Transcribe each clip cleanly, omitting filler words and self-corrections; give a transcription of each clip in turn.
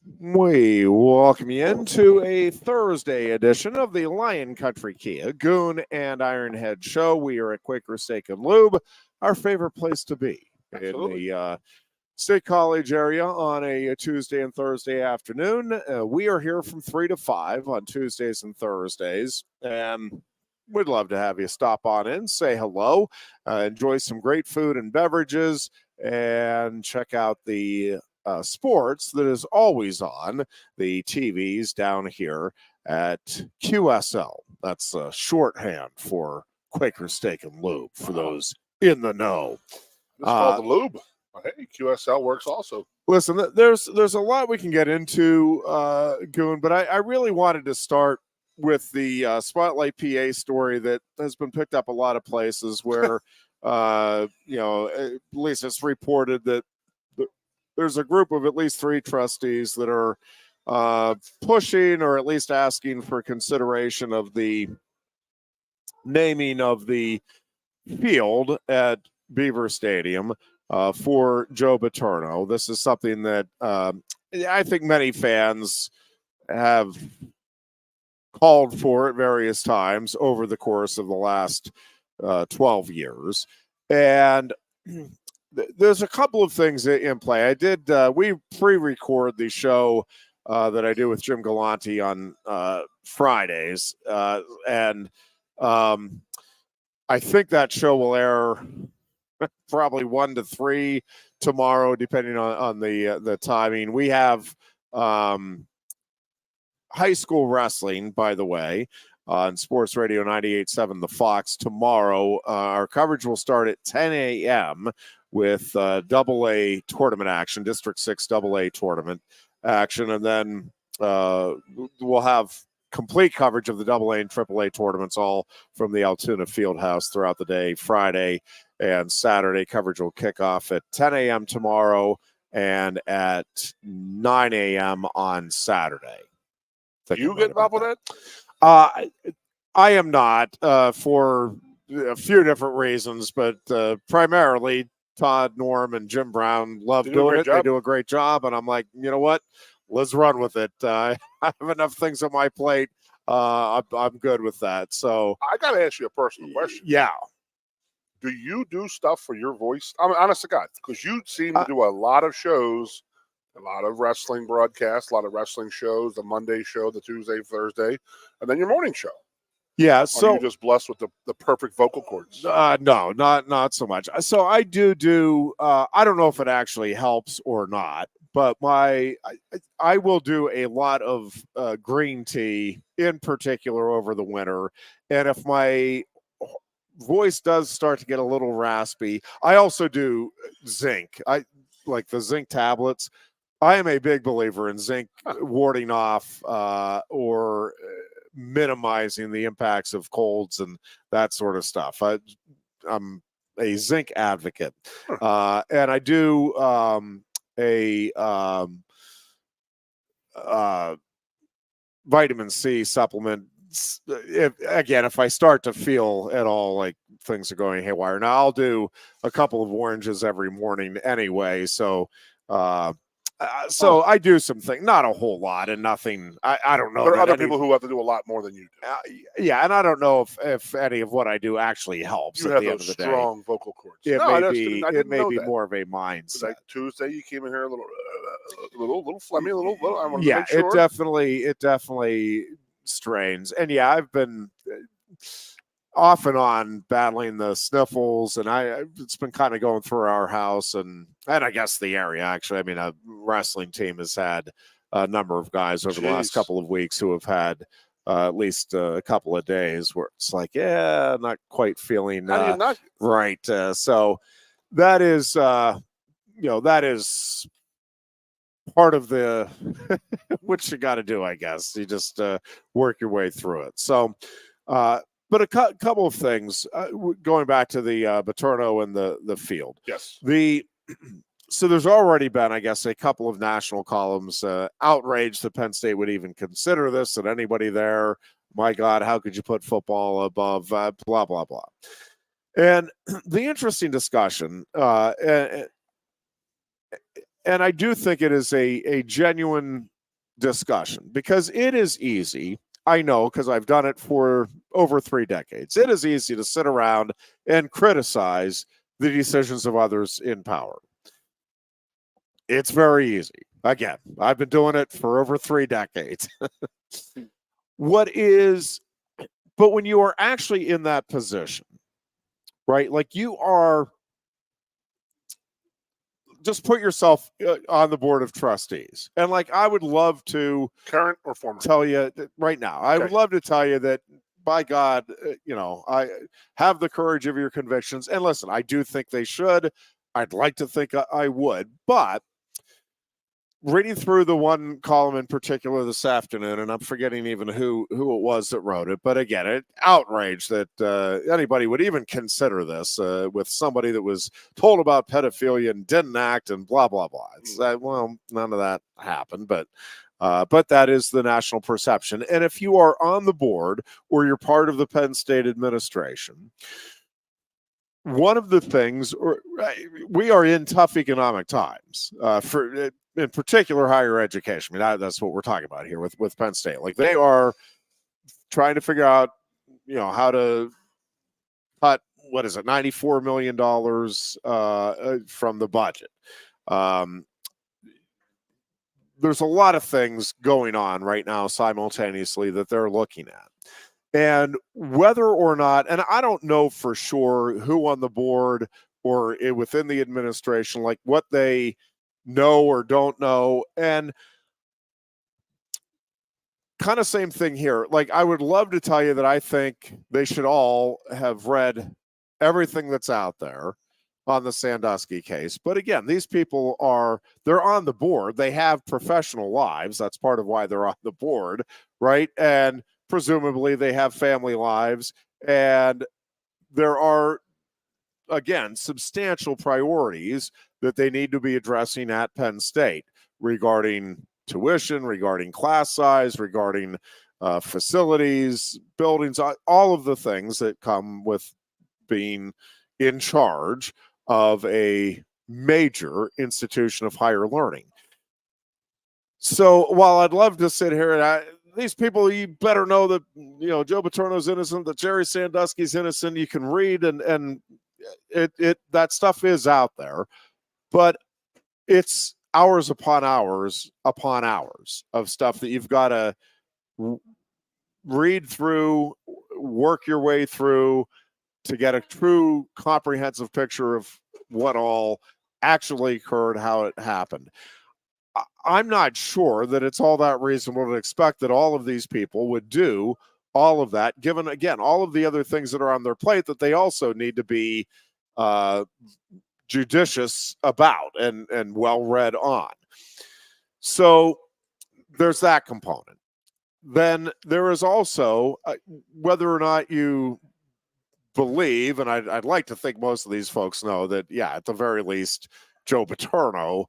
We welcome you into a Thursday edition of the Lion Country Kia Goon and Ironhead show. We are at Quaker Steak and Lube, our favorite place to be. Absolutely. In the State College area on a Tuesday and Thursday afternoon. We are here from 3 to 5 on Tuesdays and Thursdays, and we'd love to have you stop on in, say hello, enjoy some great food and beverages, and check out the sports that is always on the TVs down here at QSL. That's shorthand for Quaker Steak and Lube for those in the know. It's called the lube. Hey, QSL works also. Listen, there's a lot we can get into, Goon, but I really wanted to start with the Spotlight PA story that has been picked up a lot of places where, at least it's reported that there's a group of at least 3 trustees that are pushing or at least asking for consideration of the naming of the field at Beaver Stadium for Joe Paterno. This is something that I think many fans have called for at various times over the course of the last 12 years. And there's a couple of things in play. We pre-record the show that I do with Jim Galante on Fridays. And I think that show will air probably 1 to 3 tomorrow, depending on the timing. We have high school wrestling, by the way, on Sports Radio 98.7 The Fox tomorrow. Our coverage will start at 10 a.m. with AA tournament action, District 6 AA tournament action, and then we'll have complete coverage of the AA and AAA tournaments, all from the Altoona Fieldhouse throughout the day. Friday and Saturday coverage will kick off at 10 a.m. tomorrow and at 9 a.m. on Saturday. You get involved with that? I am not for a few different reasons, but primarily Todd, Norm, and Jim Brown love doing it. They do a great job, and I'm like, you know what? Let's run with it. I have enough things on my plate. I'm good with that. So I got to ask you a personal question. Yeah. Do you do stuff for your voice? I'm honest to God, because you seem to do a lot of shows, a lot of wrestling broadcasts, a lot of wrestling shows, the Monday show, the Tuesday, Thursday, and then your morning show. Yeah, so you're just blessed with the perfect vocal cords. No, not so much. So I do. I don't know if it actually helps or not, but I will do a lot of green tea in particular over the winter, and if my voice does start to get a little raspy, I also do zinc. I like the zinc tablets. I am a big believer in zinc warding off or minimizing the impacts of colds and that sort of stuff. I'm a zinc advocate, and I do a vitamin C supplement. If I start to feel at all like things are going haywire, now I'll do a couple of oranges every morning anyway. So I do some things, not a whole lot, and nothing. I don't know. There are other people who have to do a lot more than you do. Yeah, and I don't know if any of what I do actually helps. You at have the those end of the strong day. vocal cords. It may be more of a mindset. Like Tuesday, you came in here a little phlegmy, a little. I want to Yeah, make sure. it definitely strains, and yeah, I've been off and on battling the sniffles, and it's been kind of going through our house and I guess the area. Actually, I mean, a wrestling team has had a number of guys over the last couple of weeks who have had at least a couple of days where it's like, yeah, not quite feeling right. So that is, that is part of the what you got to do, I guess. You just work your way through it. So, but a couple of things going back to the Paterno and the field. Yes. So there's already been, I guess, a couple of national columns outraged that Penn State would even consider this, and anybody there, my God, how could you put football above blah, blah, blah. And the interesting discussion, And I do think it is a genuine discussion, because it is easy. I know, because I've done it for over 3 decades. It is easy to sit around and criticize the decisions of others in power. It's very easy. Again, I've been doing it for over 3 decades. But when you are actually in that position, right? Like, you are, just put yourself on the board of trustees. And like, I would love to Current or former? tell you right now, I would love to tell you that, by God, I have the courage of your convictions. And listen, I do think they should. I'd like to think I would, but reading through the one column in particular this afternoon, and I'm forgetting even who it was that wrote it, but again, it outraged that anybody would even consider this with somebody that was told about pedophilia and didn't act and blah blah blah. It's well, none of that happened, but that is the national perception. And if you are on the board or you're part of the Penn State administration, one of the things, we are in tough economic times for, in particular, higher education. I mean, that's what we're talking about here with Penn State. Like, they are trying to figure out, how to cut, what is it, $94 million from the budget. There's a lot of things going on right now simultaneously that they're looking at. And whether or not, and I don't know for sure who on the board or within the administration, like, what they know or don't know. And kind of same thing here. Like, I would love to tell you that I think they should all have read everything that's out there on the Sandusky case. But again, these people they're on the board. They have professional lives. That's part of why they're on the board, right? And presumably they have family lives, and there are, again, substantial priorities that they need to be addressing at Penn State regarding tuition, regarding class size, regarding facilities, buildings, all of the things that come with being in charge of a major institution of higher learning. So while I'd love to sit here and these people, you better know that, Joe Paterno's innocent, that Jerry Sandusky's innocent. You can read and that stuff is out there, but it's hours upon hours of stuff that you've got to read through, work your way through to get a true comprehensive picture of what all actually occurred, how it happened. I'm not sure that it's all that reasonable to expect that all of these people would do all of that, given, again, all of the other things that are on their plate that they also need to be judicious about and well read on. So there's that component. Then there is also whether or not you believe, and I'd like to think most of these folks know that, yeah, at the very least, Joe Paterno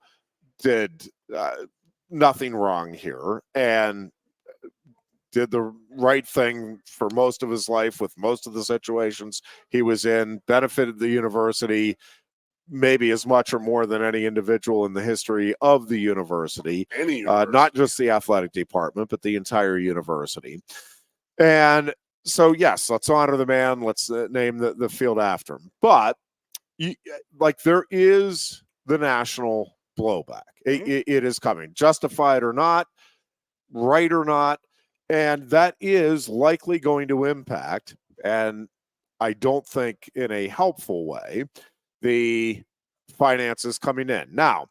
did nothing wrong here and did the right thing for most of his life with most of the situations he was in, benefited the university maybe as much or more than any individual in the history of the university. Not just the athletic department, but the entire university. And so, yes, let's honor the man. Let's name the field after him. But there is the national blowback. It is coming, justified or not, right or not. And that is likely going to impact, and I don't think in a helpful way, the finances coming in. Now,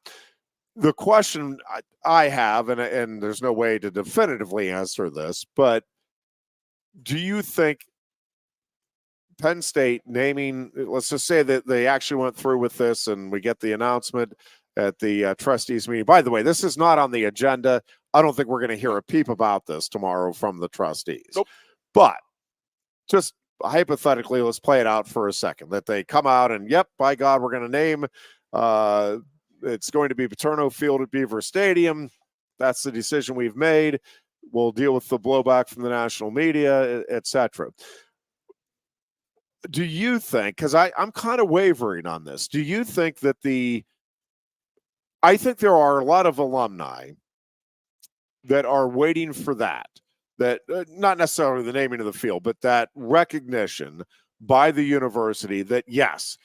the question I have, and there's no way to definitively answer this, but do you think Penn State naming, let's just say that they actually went through with this and we get the announcement at the trustees meeting. By the way, this is not on the agenda. I don't think we're going to hear a peep about this tomorrow from the trustees. Nope. But just hypothetically, let's play it out for a second, that they come out and, yep, by God, we're going to name, it's going to be Paterno Field at Beaver Stadium. That's the decision we've made. We'll deal with the blowback from the national media, et cetera. Do you think, because I'm kind of wavering on this, do you think that the I think there are a lot of alumni that are waiting for that not necessarily the naming of the field, but that recognition by the university that, yes,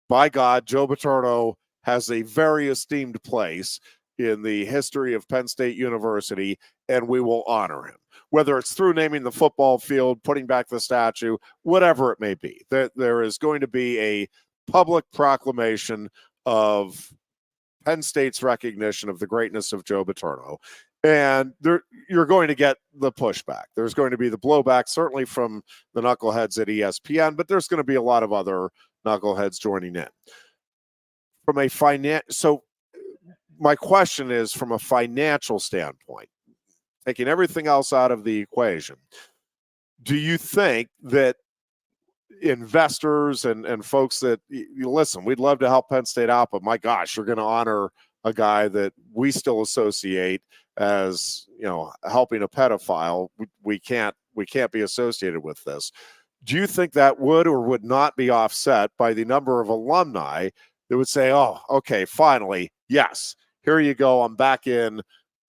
by God, Joe Paterno has a very esteemed place in the history of Penn State University, and we will honor him. Whether it's through naming the football field, putting back the statue, whatever it may be, there is going to be a public proclamation of Penn State's recognition of the greatness of Joe Paterno. And you're going to get the pushback. There's going to be the blowback, certainly from the knuckleheads at ESPN, but there's going to be a lot of other knuckleheads joining in. So my question is, from a financial standpoint, taking everything else out of the equation, do you think that investors and folks that, listen, we'd love to help Penn State out, but my gosh, you're going to honor a guy that we still associate as, helping a pedophile. We can't be associated with this. Do you think that would or would not be offset by the number of alumni that would say, oh, okay, finally, yes, here you go, I'm back in,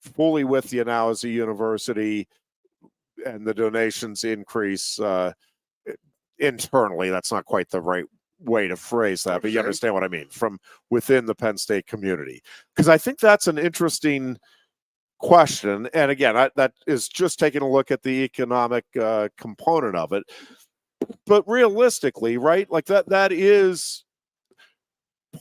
fully with you now as a university, and the donations increase internally? That's not quite the right way to phrase that, but you understand what I mean, from within the Penn State community. Because I think that's an interesting question. And again, that is just taking a look at the economic component of it. But realistically, right, like that is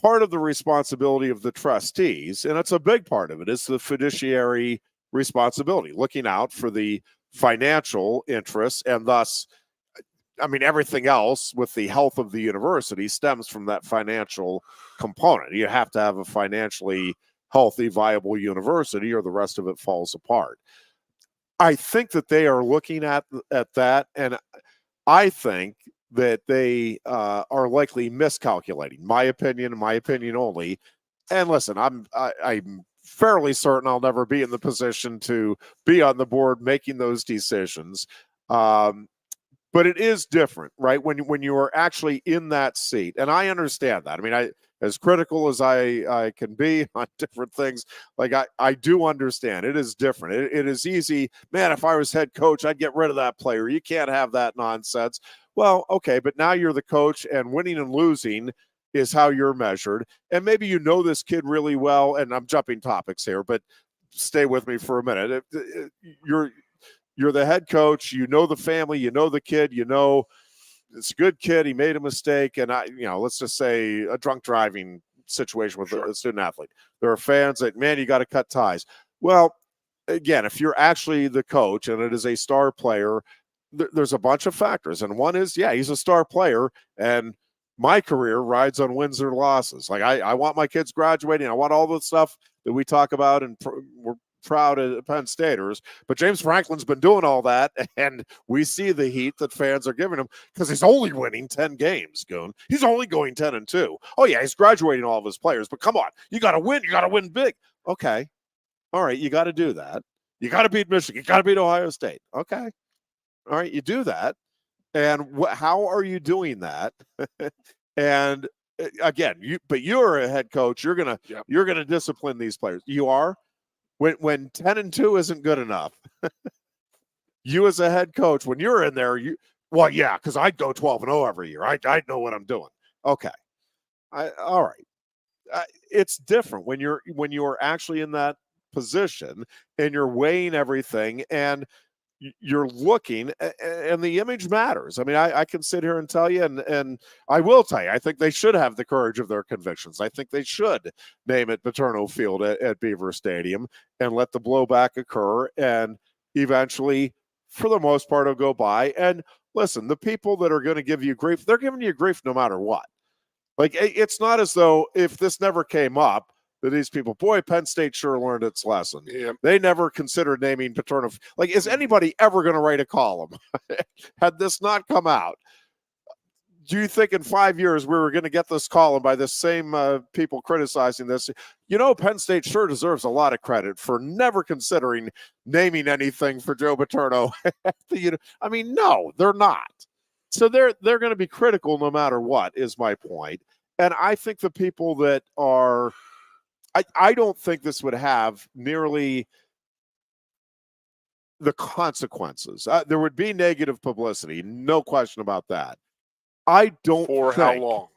part of the responsibility of the trustees, and it's a big part of it, is the fiduciary responsibility, looking out for the financial interests, and thus, everything else with the health of the university stems from that financial component. You have to have a financially healthy, viable university, or the rest of it falls apart. I think that they are looking at that, and I think that they are likely miscalculating. My opinion only. And listen, I'm fairly certain I'll never be in the position to be on the board making those decisions. But it is different, right? When you are actually in that seat, and I understand that. As critical as I can be on different things, like I do understand it is different. It is easy, man. If I was head coach, I'd get rid of that player. You can't have that nonsense. Well, okay, but now you're the coach, and winning and losing is how you're measured. And maybe you know this kid really well, and I'm jumping topics here, but stay with me for a minute. You're the head coach, you know the family, you know the kid, it's a good kid, he made a mistake, and let's just say a drunk driving situation with a student athlete. There are fans that, man, you got to cut ties. Well, again, if you're actually the coach and it is a star player, there's a bunch of factors. And one is, yeah, he's a star player, and my career rides on wins or losses. Like I want my kids graduating. I want all the stuff that we talk about, and we're proud of Penn Staters, but James Franklin's been doing all that, and we see the heat that fans are giving him because he's only winning 10 games, Goon. He's only going 10-2. Oh, yeah, he's graduating all of his players, but come on, you got to win. You got to win big. Okay. All right, you got to do that. You got to beat Michigan. You got to beat Ohio State. Okay. All right, you do that. And how are you doing that? And again, you're a head coach. You're gonna discipline these players. You are. When 10-2 isn't good enough, you as a head coach, when you're in there, because I'd go 12-0 every year. I know what I'm doing. Okay, all right. It's different when you're actually in that position and you're weighing everything and you're looking, and the image matters. I can sit here and tell you, and I will tell you, I think they should have the courage of their convictions. I think they should name it Paterno Field at Beaver Stadium and let the blowback occur, and eventually, for the most part, it'll go by. And listen, the people that are going to give you grief, they're giving you grief no matter what. Like, it's not as though if this never came up, that these people, boy, Penn State sure learned its lesson. Yeah. They never considered naming Paterno. Like, is anybody ever going to write a column had this not come out? Do you think in 5 years we were going to get this column by the same people criticizing this? Penn State sure deserves a lot of credit for never considering naming anything for Joe Paterno. No, they're not. So they're going to be critical no matter what, is my point. And I think the people that are I don't think this would have nearly the consequences. There would be negative publicity, no question about that. I don't For think how long?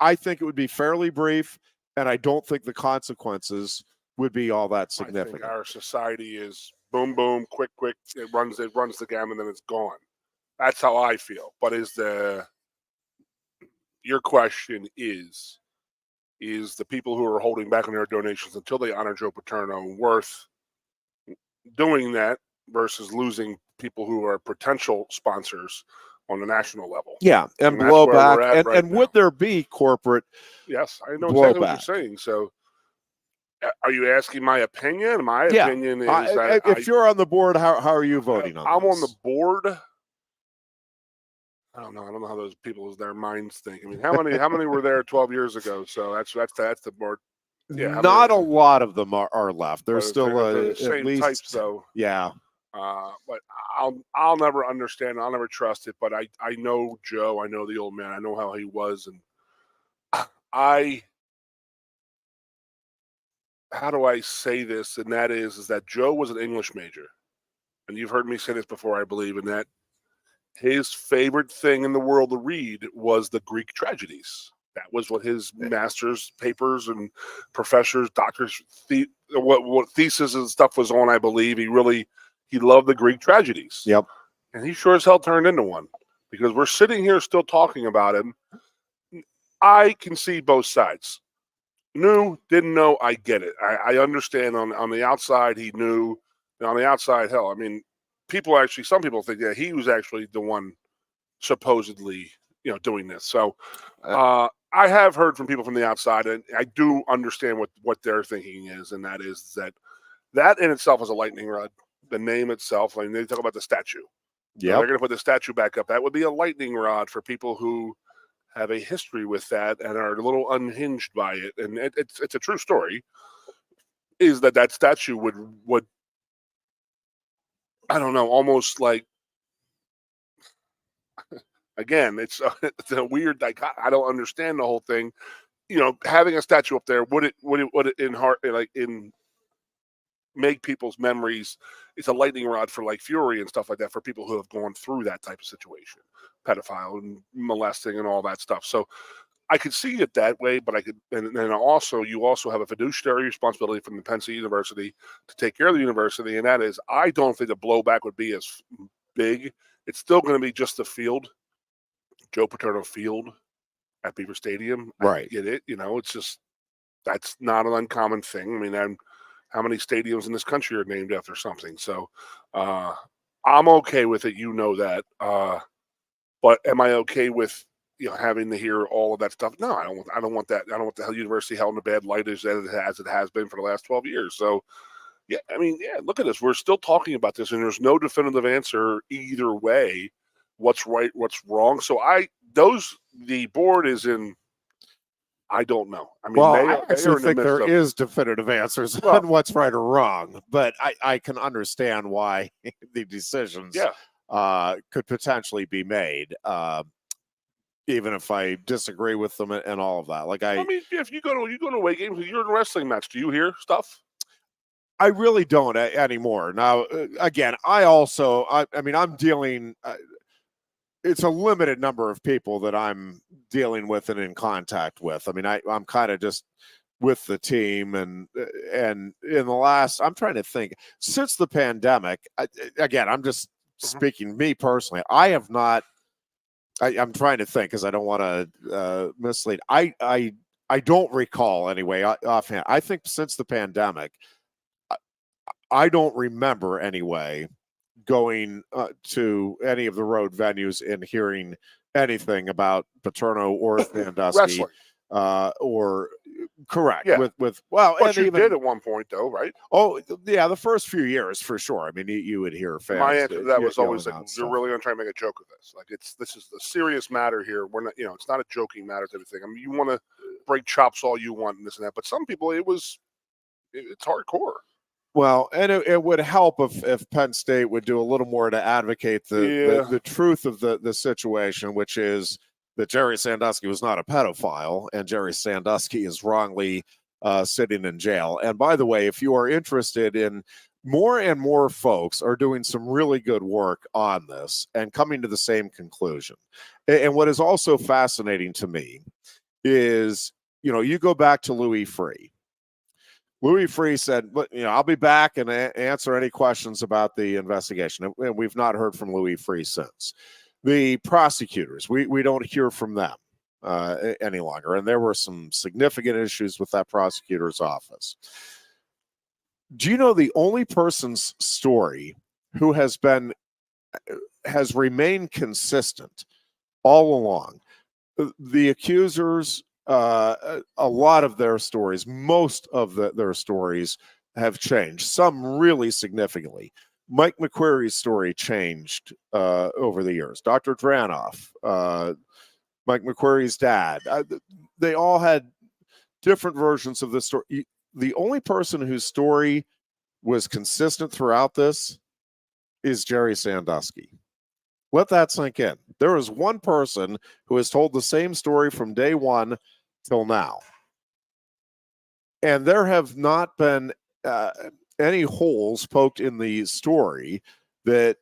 I think it would be fairly brief, and I don't think the consequences would be all that significant. I think our society is boom, boom, quick. It runs the gamut, and then it's gone. That's how I feel. But your question is the people who are holding back on their donations until they honor Joe Paterno worth doing that versus losing people who are potential sponsors on the national level? Yeah, and that's where blowback. we're at right And would there be corporate Yes, I know blowback? exactly what you're saying. So are you asking my opinion? My opinion is that if you're on the board, how are you voting on I'm this? on the board. I don't know. I don't know how those people, their minds think. I mean, how many were there 12 years ago? So that's the board. Yeah, not a lot of them are left. There's still the at same least types, though. Yeah. But I'll never understand. I'll never trust it. But I know Joe. I know the old man. I know how he was, and how do I say this? And that is that Joe was an English major, and you've heard me say this before, I believe, in that his favorite thing in the world to read was the Greek tragedies. That was what his master's papers and professors, doctors, what thesis and stuff was on, I believe. He loved the Greek tragedies. Yep. And he sure as hell turned into one, because we're sitting here still talking about him. I can see both sides. Knew, didn't know, I get it. I understand on the outside he knew, and on the outside, hell, I mean, some people think that he was actually the one supposedly, doing this. So I have heard from people from the outside, and I do understand what their thinking is, and that is that in itself is a lightning rod. The name itself, I mean, they talk about the statue. Yeah, they're going to put the statue back up. That would be a lightning rod for people who have a history with that and are a little unhinged by it. And it's a true story. Is that statue would I don't know, almost like, again, it's a weird, like, I don't understand the whole thing. Having a statue up there, would it make people's memories? It's a lightning rod for like fury and stuff like that for people who have gone through that type of situation, pedophile and molesting and all that stuff. So I could see it that way, but you also have a fiduciary responsibility from the Penn State University to take care of the university, and that is, I don't think the blowback would be as big. It's still going to be just the field, Joe Paterno Field at Beaver Stadium. Right. I get it. It's just, that's not an uncommon thing. I mean, how many stadiums in this country are named after something? So I'm okay with it. That. But am I okay with having to hear all of that stuff? No, I don't want that. I don't want the university held in a bad light as it has been for the last 12 years. So yeah, I mean, yeah, look at this. We're still talking about this, and there's no definitive answer either way. What's right, what's wrong. So the board is in, I don't know. I mean, I actually think there is definitive answers on what's right or wrong, but I can understand why the decisions could potentially be made, even if I disagree with them and all of that. Like I mean, if you go to away games, you're in a wrestling match, do you hear stuff? I really don't anymore. Now, again, I'm dealing. It's a limited number of people that I'm dealing with and in contact with. I mean, I'm kind of just with the team, and in the last, I'm trying to think, since the pandemic, I'm just speaking me personally. I have not. I'm trying to think because I don't want to mislead. I don't recall anyway offhand. I think since the pandemic, I don't remember anyway going to any of the road venues and hearing anything about Paterno or Sandusky or correct. Yeah. But you did at one point though, right? Oh yeah, the first few years for sure. I mean, you would hear fans. My answer to that was always like, you're really going to try and make a joke of this. Like, this is a serious matter here. We're not, it's not a joking matter to everything. I mean, you want to break chops all you want and this and that, but some people it's hardcore. Well, and it would help if Penn State would do a little more to advocate the truth of the situation, which is that Jerry Sandusky was not a pedophile, and Jerry Sandusky is wrongly sitting in jail. And by the way, if you are interested in, more and more folks are doing some really good work on this and coming to the same conclusion. And what is also fascinating to me is, you go back to Louis Freeh. Louis Freeh said, I'll be back and answer any questions about the investigation. And we've not heard from Louis Freeh since. The prosecutors, we don't hear from them any longer. And there were some significant issues with that prosecutor's office. Do you know the only person's story who has remained consistent all along? The accusers, a lot of their stories, most of their stories have changed, some really significantly. Mike McQuarrie's story changed over the years. Dr. Dranoff, Mike McQuarrie's dad, they all had different versions of the story. The only person whose story was consistent throughout this is Jerry Sandusky. Let that sink in. There is one person who has told the same story from day one till now. And there have not been any holes poked in the story that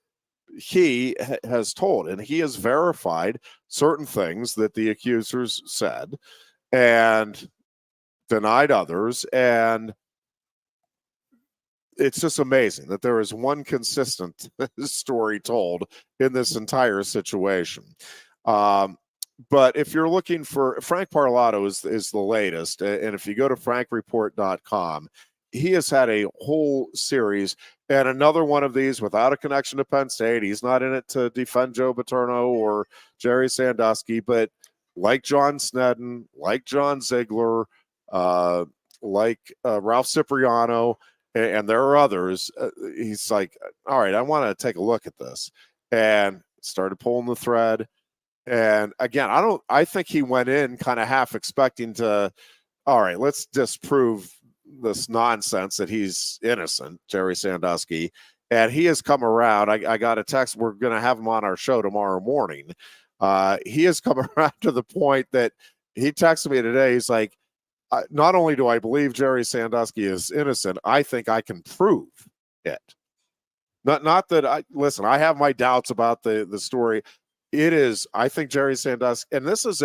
he has told. And he has verified certain things that the accusers said and denied others. And it's just amazing that there is one consistent story told in this entire situation. But if you're looking for Frank Parlato is the latest. And if you go to frankreport.com, he has had a whole series, and another one of these without a connection to Penn State. He's not in it to defend Joe Paterno or Jerry Sandusky, but like John Sneddon, like John Ziegler, like Ralph Cipriano, and there are others. He's like, all right, I want to take a look at this, and started pulling the thread. And again, I think he went in kind of half expecting to, all right, let's disprove this nonsense that he's innocent, Jerry Sandusky. And he has come around. I got a text. We're going to have him on our show tomorrow morning. He has come around to the point that he texted me today. He's like, not only do I believe Jerry Sandusky is innocent, I think I can prove it. Not that I have my doubts about the story. It is, I think Jerry Sandusky, and this is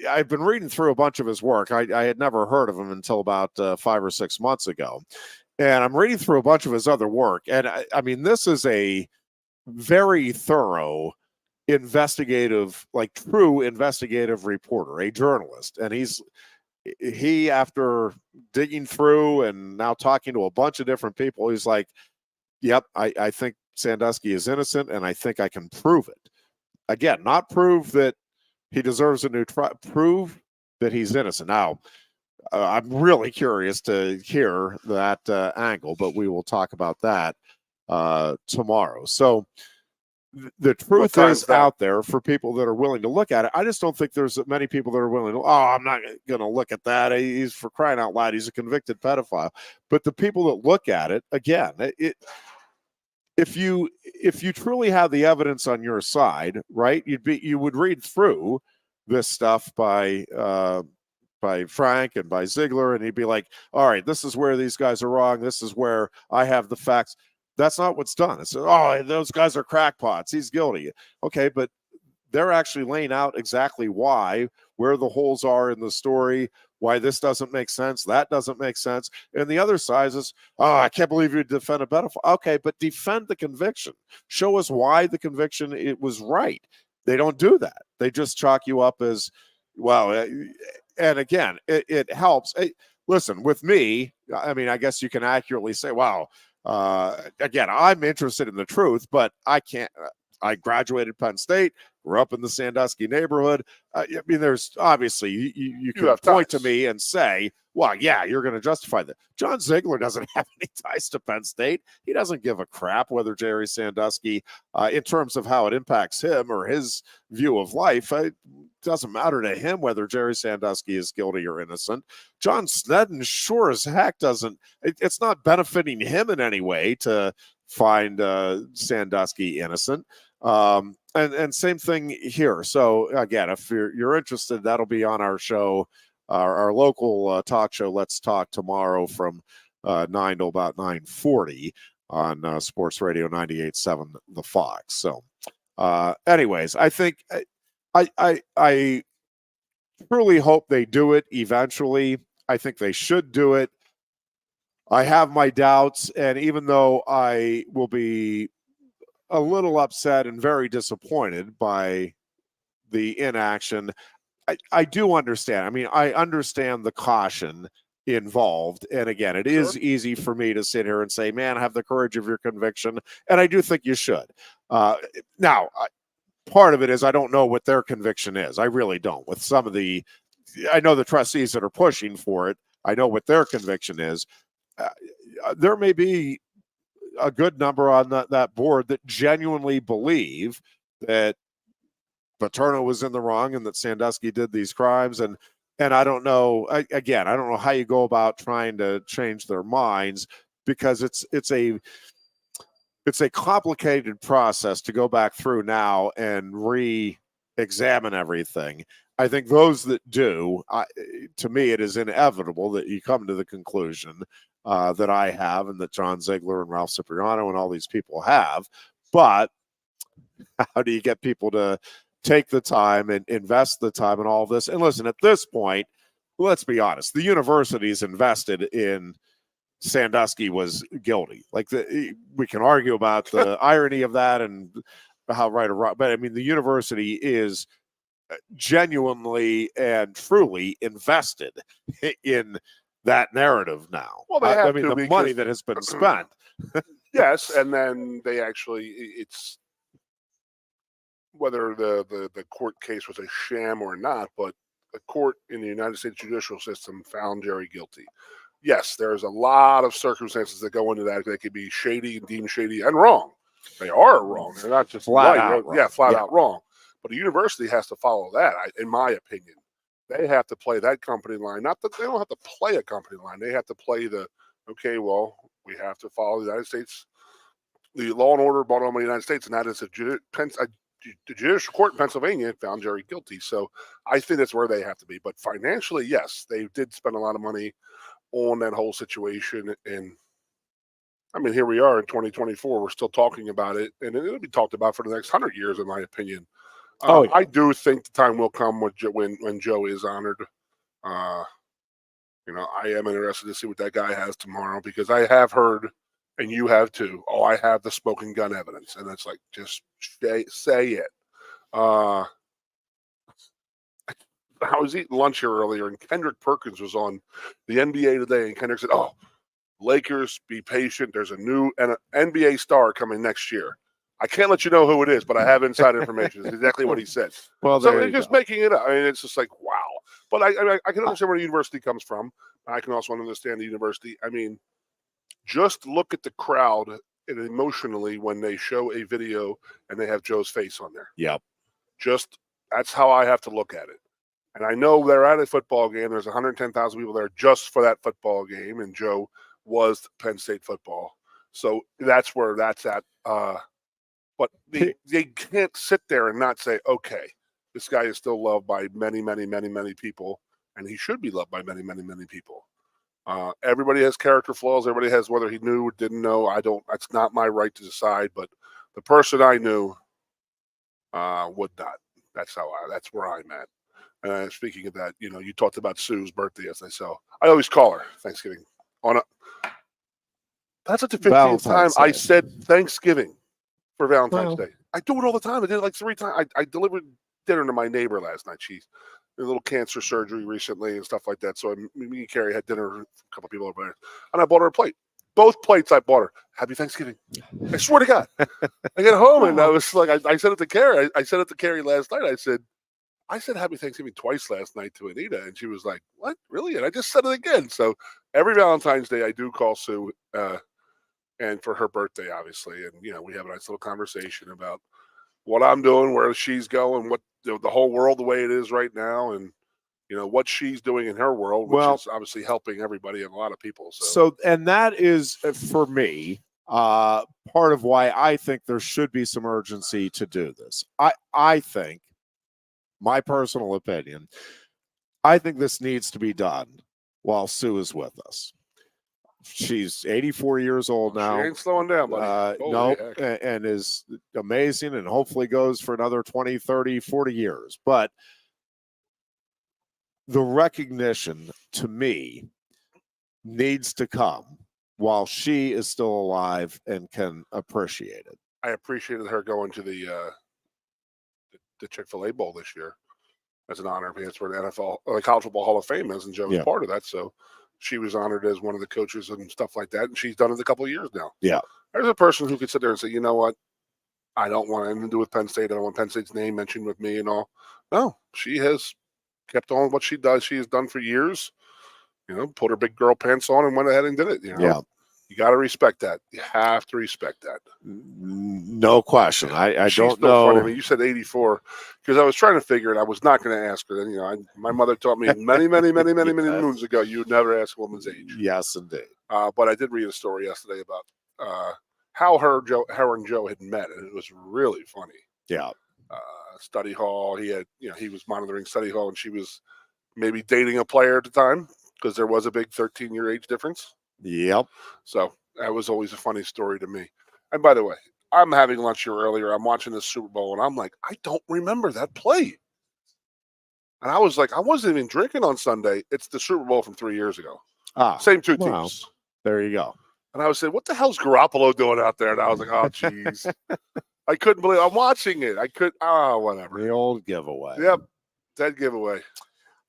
I've been reading through a bunch of his work. I had never heard of him until about 5 or 6 months ago. And I'm reading through a bunch of his other work. And I mean, this is a very thorough investigative, like true investigative reporter, a journalist. And he, after digging through and now talking to a bunch of different people, he's like, yep, I think Sandusky is innocent, and I think I can prove it. Again, not prove that he deserves a new trial, prove that he's innocent. Now, I'm really curious to hear that angle, but we will talk about that tomorrow. So the truth is out there for people that are willing to look at it. I just don't think there's many people that are willing to, I'm not going to look at that. He's, for crying out loud, he's a convicted pedophile. But the people that look at it, again, if you truly have the evidence on your side, right, you would read through this stuff by Frank and by Ziegler, and he'd be like, all right, this is where these guys are wrong. This is where I have the facts. That's not what's done. It's, those guys are crackpots. He's guilty. Okay, but they're actually laying out exactly where the holes are in the story, why this doesn't make sense, that doesn't make sense. And the other side is, I can't believe you defend a pedophile. Okay, but defend the conviction. Show us why the conviction, it was right. They don't do that. They just chalk you up as, well, and again, it helps. Listen, with me, I mean, I guess you can accurately say, wow, again, I'm interested in the truth, but I can't. I graduated Penn State, grew up in the Sandusky neighborhood. I mean, there's obviously, you can point to me and say, well, yeah, you're going to justify that. John Ziegler doesn't have any ties to Penn State. He doesn't give a crap whether Jerry Sandusky, in terms of how it impacts him or his view of life, it doesn't matter to him whether Jerry Sandusky is guilty or innocent. John Sneddon sure as heck doesn't. It's not benefiting him in any way to find Sandusky innocent. And same thing here. So again, if you're interested, that'll be on our show, our local talk show. Let's Talk tomorrow from 9 to about 9:40 on Sports Radio 98.7 The Fox. So, anyways, I think I truly hope they do it eventually. I think they should do it. I have my doubts, and even though I will be a little upset and very disappointed by the inaction, I do understand. I mean, I understand the caution involved. And again, it is easy for me to sit here and say, man, have the courage of your conviction. And I do think you should. Now, part of it is I don't know what their conviction is. I really don't. With some of I know the trustees that are pushing for it. I know what their conviction is. There may be a good number on that board that genuinely believe that Paterno was in the wrong and that Sandusky did these crimes. And I don't know, I don't know how you go about trying to change their minds, because it's a complicated process to go back through now and re-examine everything. I think those that do, to me, it is inevitable that you come to the conclusion that I have and that John Ziegler and Ralph Cipriano and all these people have. But how do you get people to take the time and invest the time in all this? And listen, at this point, let's be honest, the university's invested in Sandusky was guilty. Like, we can argue about the irony of that and how right or wrong, but I mean, the university is genuinely and truly invested in that narrative now. Well, they have the money that has been spent. Yes, and then they actually, it's whether the court case was a sham or not, but the court in the United States judicial system found Jerry guilty. Yes, there's a lot of circumstances that go into that. They could be shady and deemed shady and wrong. They are wrong. They're not just flat out wrong. Yeah, flat out wrong. But a university has to follow that, in my opinion. They have to play that company line. Not that they don't have to play a company line. They have to play okay, well, we have to follow the United States, the law and order brought on by the United States, and that is the judicial court in Pennsylvania found Jerry guilty. So I think that's where they have to be. But financially, yes, they did spend a lot of money on that whole situation. And I mean, here we are in 2024. We're still talking about it, and it'll be talked about for the next 100 years, in my opinion. Yeah. I do think the time will come when Joe is honored. I am interested to see what that guy has tomorrow, because I have heard, and you have too, I have the smoking gun evidence. And it's like, just say it. I was eating lunch here earlier, and Kendrick Perkins was on the NBA Today, and Kendrick said, Lakers, be patient. There's a new NBA star coming next year. I can't let you know who it is, but I have inside information. It's exactly what he said. Well, so they're just making it up. I mean, it's just like, wow. But I can understand where the university comes from. I can also understand the university. I mean, just look at the crowd and emotionally when they show a video and they have Joe's face on there. Yep. That's how I have to look at it. And I know they're at a football game. There's 110,000 people there just for that football game, and Joe was Penn State football. So that's where that's at. But they can't sit there and not say, okay, this guy is still loved by many, many, many, many people, and he should be loved by many, many, many people. Everybody has character flaws. Everybody has, whether he knew or didn't know. That's not my right to decide. But the person I knew would not. That's where I'm at. Speaking of that, you talked about Sue's birthday yesterday. So I always call her Thanksgiving. That's the 15th time I said Thanksgiving for Valentine's Day. I do it all the time. I did it like 3 times. I delivered dinner to my neighbor last night. She's a little cancer surgery recently and stuff like that. So me and Carrie had dinner with a couple people over there, and I bought her a plate. Both plates I bought her. Happy Thanksgiving. I swear to God. I get home and I was like, I said it to Carrie. I said it to Carrie last night. I said Happy Thanksgiving twice last night to Anita, and she was like, what? Really? And I just said it again. So every Valentine's Day I do call Sue, and for her birthday, obviously. And, we have a nice little conversation about what I'm doing, where she's going, what the whole world the way it is right now, and, what she's doing in her world, which is obviously helping everybody and a lot of people. So and that is, for me, part of why I think there should be some urgency to do this. I think, my personal opinion, I think this needs to be done while Sue is with us. She's 84 years old now. She ain't slowing down, buddy. Nope, and is amazing and hopefully goes for another 20, 30, 40 years. But the recognition, to me, needs to come while she is still alive and can appreciate it. I appreciated her going to the Chick-fil-A Bowl this year as an honor. That's where the NFL, the College Football Hall of Fame is, and Joe was part of that. So she was honored as one of the coaches and stuff like that, and she's done it a couple of years now. Yeah. There's a person who could sit there and say, you know what, I don't want anything to do with Penn State. I don't want Penn State's name mentioned with me and all. No, she has kept on what she does. She has done for years. You know, put her big girl pants on and went ahead and did it. You know? Yeah. You got to respect that. You have to respect that. No question. I don't know. Funny. I mean, you said 84 because I was trying to figure it. I was not going to ask her. And, you know, my mother taught me many moons ago, you would never ask a woman's age. Yes, indeed. But I did read a story yesterday about how her and Joe had met, and it was really funny. Yeah. Study hall. He was monitoring study hall, and she was maybe dating a player at the time because there was a big 13-year age difference. Yep. So that was always a funny story to me. And by the way, I'm having lunch here earlier. I'm watching the Super Bowl, and I'm like, I don't remember that play. And I was like, I wasn't even drinking on Sunday. It's the Super Bowl from 3 years ago. Same two teams. There you go. And I was saying, what the hell's Garoppolo doing out there? And I was like, oh, jeez. I couldn't believe I'm watching it. Whatever. The old giveaway. Yep. Dead giveaway.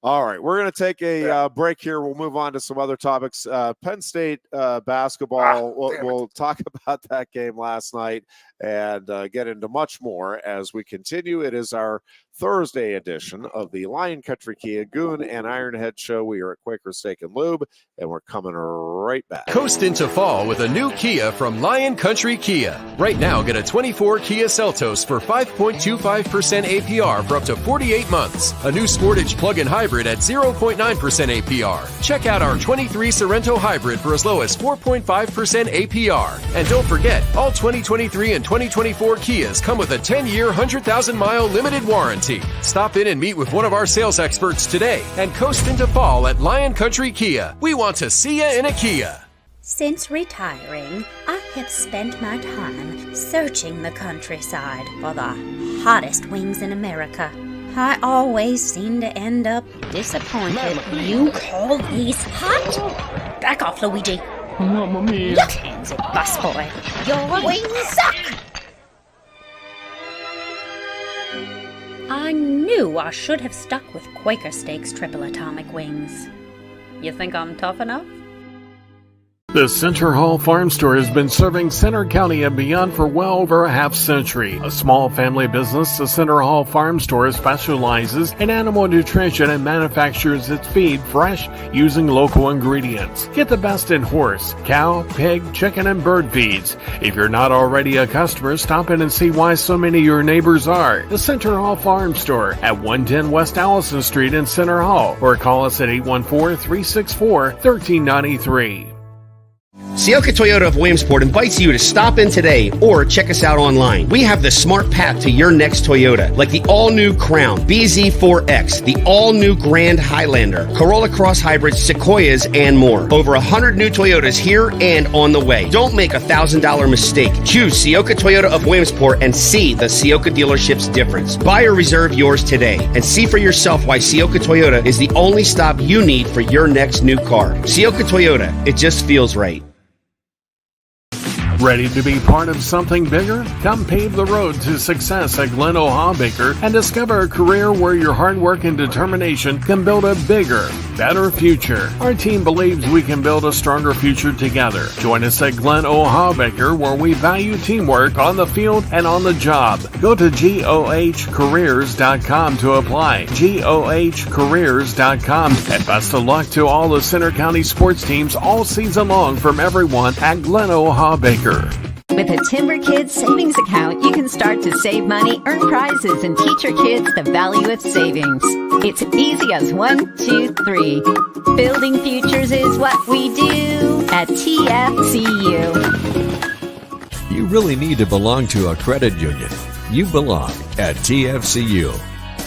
All right, we're going to take a break here. We'll move on to some other topics. Penn State basketball, we'll talk about that game last night and get into much more as we continue. It is our Thursday edition of the Lion Country Kia Goon and Ironhead Show. We are at Quaker Steak and Lube, and we're coming right back. Coast into fall with a new Kia from Lion Country Kia. Right now, get a 24 Kia Seltos for 5.25% APR for up to 48 months. A new Sportage plug-in hybrid at 0.9% APR. Check out our 23 Sorrento hybrid for as low as 4.5% APR. And don't forget, all 2023 and 2024 Kias come with a 10-year, 100,000-mile limited warranty. Stop in and meet with one of our sales experts today and coast into fall at Lion Country Kia. We want to see you in a Kia. Since retiring, I have spent my time searching the countryside for the hottest wings in America. I always seem to end up disappointed. You call these hot? Back off, Luigi. Mamma mia. Look, hands it, busboy. Your wings suck! I knew I should have stuck with Quaker Steak's triple atomic wings. You think I'm tough enough? The Center Hall Farm Store has been serving Center County and beyond for well over a half century. A small family business, the Center Hall Farm Store specializes in animal nutrition and manufactures its feed fresh using local ingredients. Get the best in horse, cow, pig, chicken, and bird feeds. If you're not already a customer, stop in and see why so many of your neighbors are. The Center Hall Farm Store at 110 West Allison Street in Center Hall, or call us at 814-364-1393. Sioka Toyota of Williamsport invites you to stop in today or check us out online. We have the smart path to your next Toyota, like the all-new Crown, BZ4X, the all-new Grand Highlander, Corolla Cross Hybrids, Sequoias, and more. Over 100 new Toyotas here and on the way. Don't make a $1,000 mistake. Choose Sioka Toyota of Williamsport and see the Sioka dealership's difference. Buy or reserve yours today and see for yourself why Sioka Toyota is the only stop you need for your next new car. Sioka Toyota, it just feels right. Ready to be part of something bigger? Come pave the road to success at Glen Baker and discover a career where your hard work and determination can build a bigger, better future. Our team believes we can build a stronger future together. Join us at Glen Baker, where we value teamwork on the field and on the job. Go to GOHcareers.com to apply. GOHcareers.com. And best of luck to all the Center County sports teams all season long from everyone at Glen Baker. With a Timber Kids savings account, you can start to save money, earn prizes, and teach your kids the value of savings. It's easy as 1, 2, 3. Building futures is what we do at TFCU. really need to belong to a credit union, you belong at TFCU,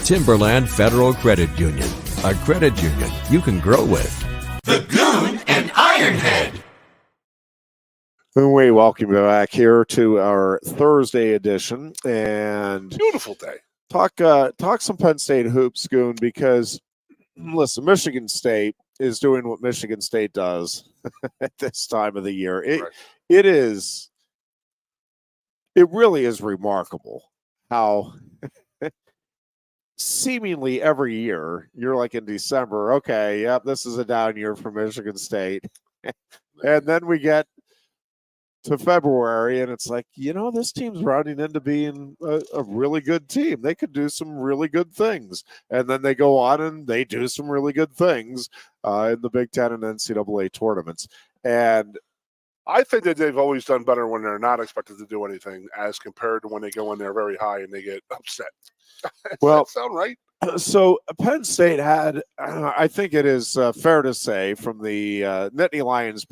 Timberland Federal Credit Union, a credit union you can grow with. The Goon and Ironhead. And we welcome you back here to our Thursday edition and Beautiful day. talk some Penn State hoops, Goon, because listen, Michigan State is doing what Michigan State does at this time of the year. It really is remarkable how seemingly every year you're like in December, okay, yep, this is a down year for Michigan State. And then we get to February and it's like, this team's rounding into being a really good team. They could do some really good things. And then they go on and they do some really good things in the Big Ten and NCAA tournaments. And I think that they've always done better when they're not expected to do anything as compared to when they go in there very high and they get upset. Well, Does that sound right? So Penn State had, I think it is fair to say, from the Nittany Lions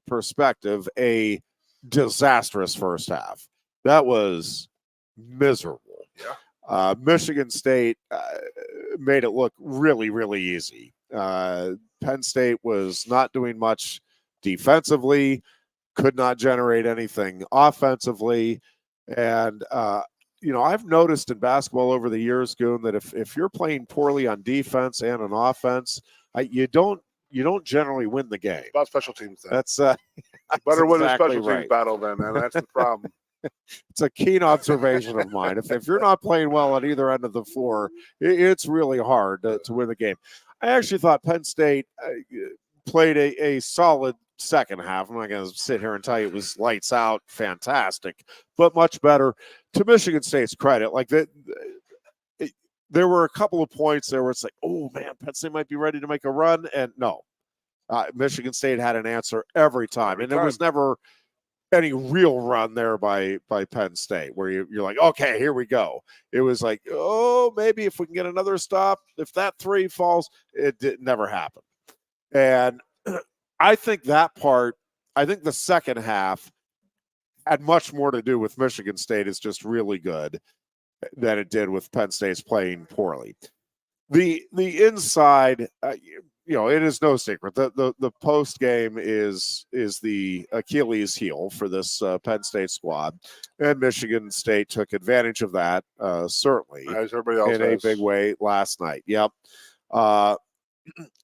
perspective, a disastrous first half. That was miserable. Yeah. Michigan State made it look really, really easy. Penn State was not doing much defensively, could not generate anything offensively. And, I've noticed in basketball over the years, Goon, that if you're playing poorly on defense and on offense, you don't generally win the game. About special teams, then. That's better win a exactly special teams battle, then, man. That's the problem. It's a keen observation of mine. If you're not playing well at either end of the floor, it's really hard to win the game. I actually thought Penn State played a solid second half. I'm not going to sit here and tell you it was lights out, fantastic, but much better. To Michigan State's credit, like that, there were a couple of points there where it's like, oh man, Penn State might be ready to make a run, and no, Michigan State had an answer every time, and there was never any real run there by Penn State where you're like, okay, here we go. It was like, oh, maybe if we can get another stop, if that three falls, it never happened. And I think the second half had much more to do with Michigan State is just really good than it did with Penn State's playing poorly. The inside, it is no secret. The post game is the Achilles heel for this Penn State squad, and Michigan State took advantage of that certainly, as everybody else in a big way last night. Yep,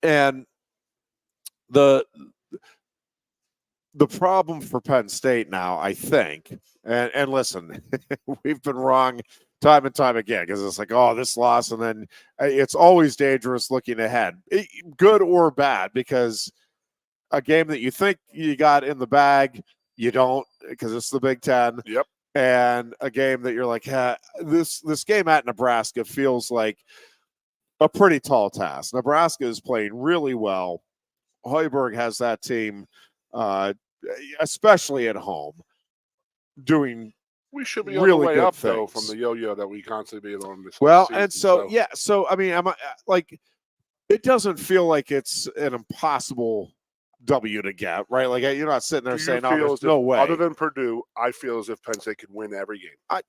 and the problem for Penn State now, I think, and listen, we've been wrong time and time again because it's like, oh, this loss, and then it's always dangerous looking ahead, good or bad, because a game that you think you got in the bag, you don't, because it's the Big Ten. Yep. And a game that you're like, this game at Nebraska feels like a pretty tall task. Nebraska is playing really well. Hoiberg has that team, especially at home, doing we should be really on the way good up, things. though, from the yo-yo that we constantly be on this well, season, and so I mean, I'm like, it doesn't feel like it's an impossible W to get, right? Like, you're not sitting there saying, "Oh, there's no way." Other than Purdue, I feel as if Penn State can win every game. I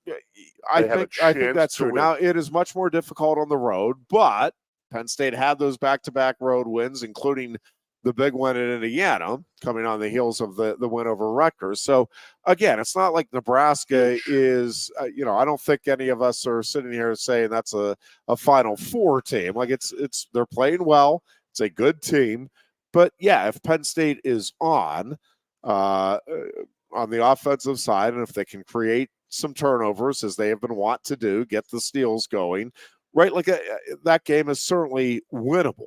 think that's true. Now, it is much more difficult on the road, but Penn State had those back-to-back road wins, including the big one in Indiana, coming on the heels of the win over Rutgers. So, again, it's not like Nebraska is, I don't think any of us are sitting here saying that's a Final Four team. Like, they're playing well. It's a good team. But, yeah, if Penn State is on the offensive side, and if they can create some turnovers, as they have been wont to do, get the steals going, right? Like, that game is certainly winnable.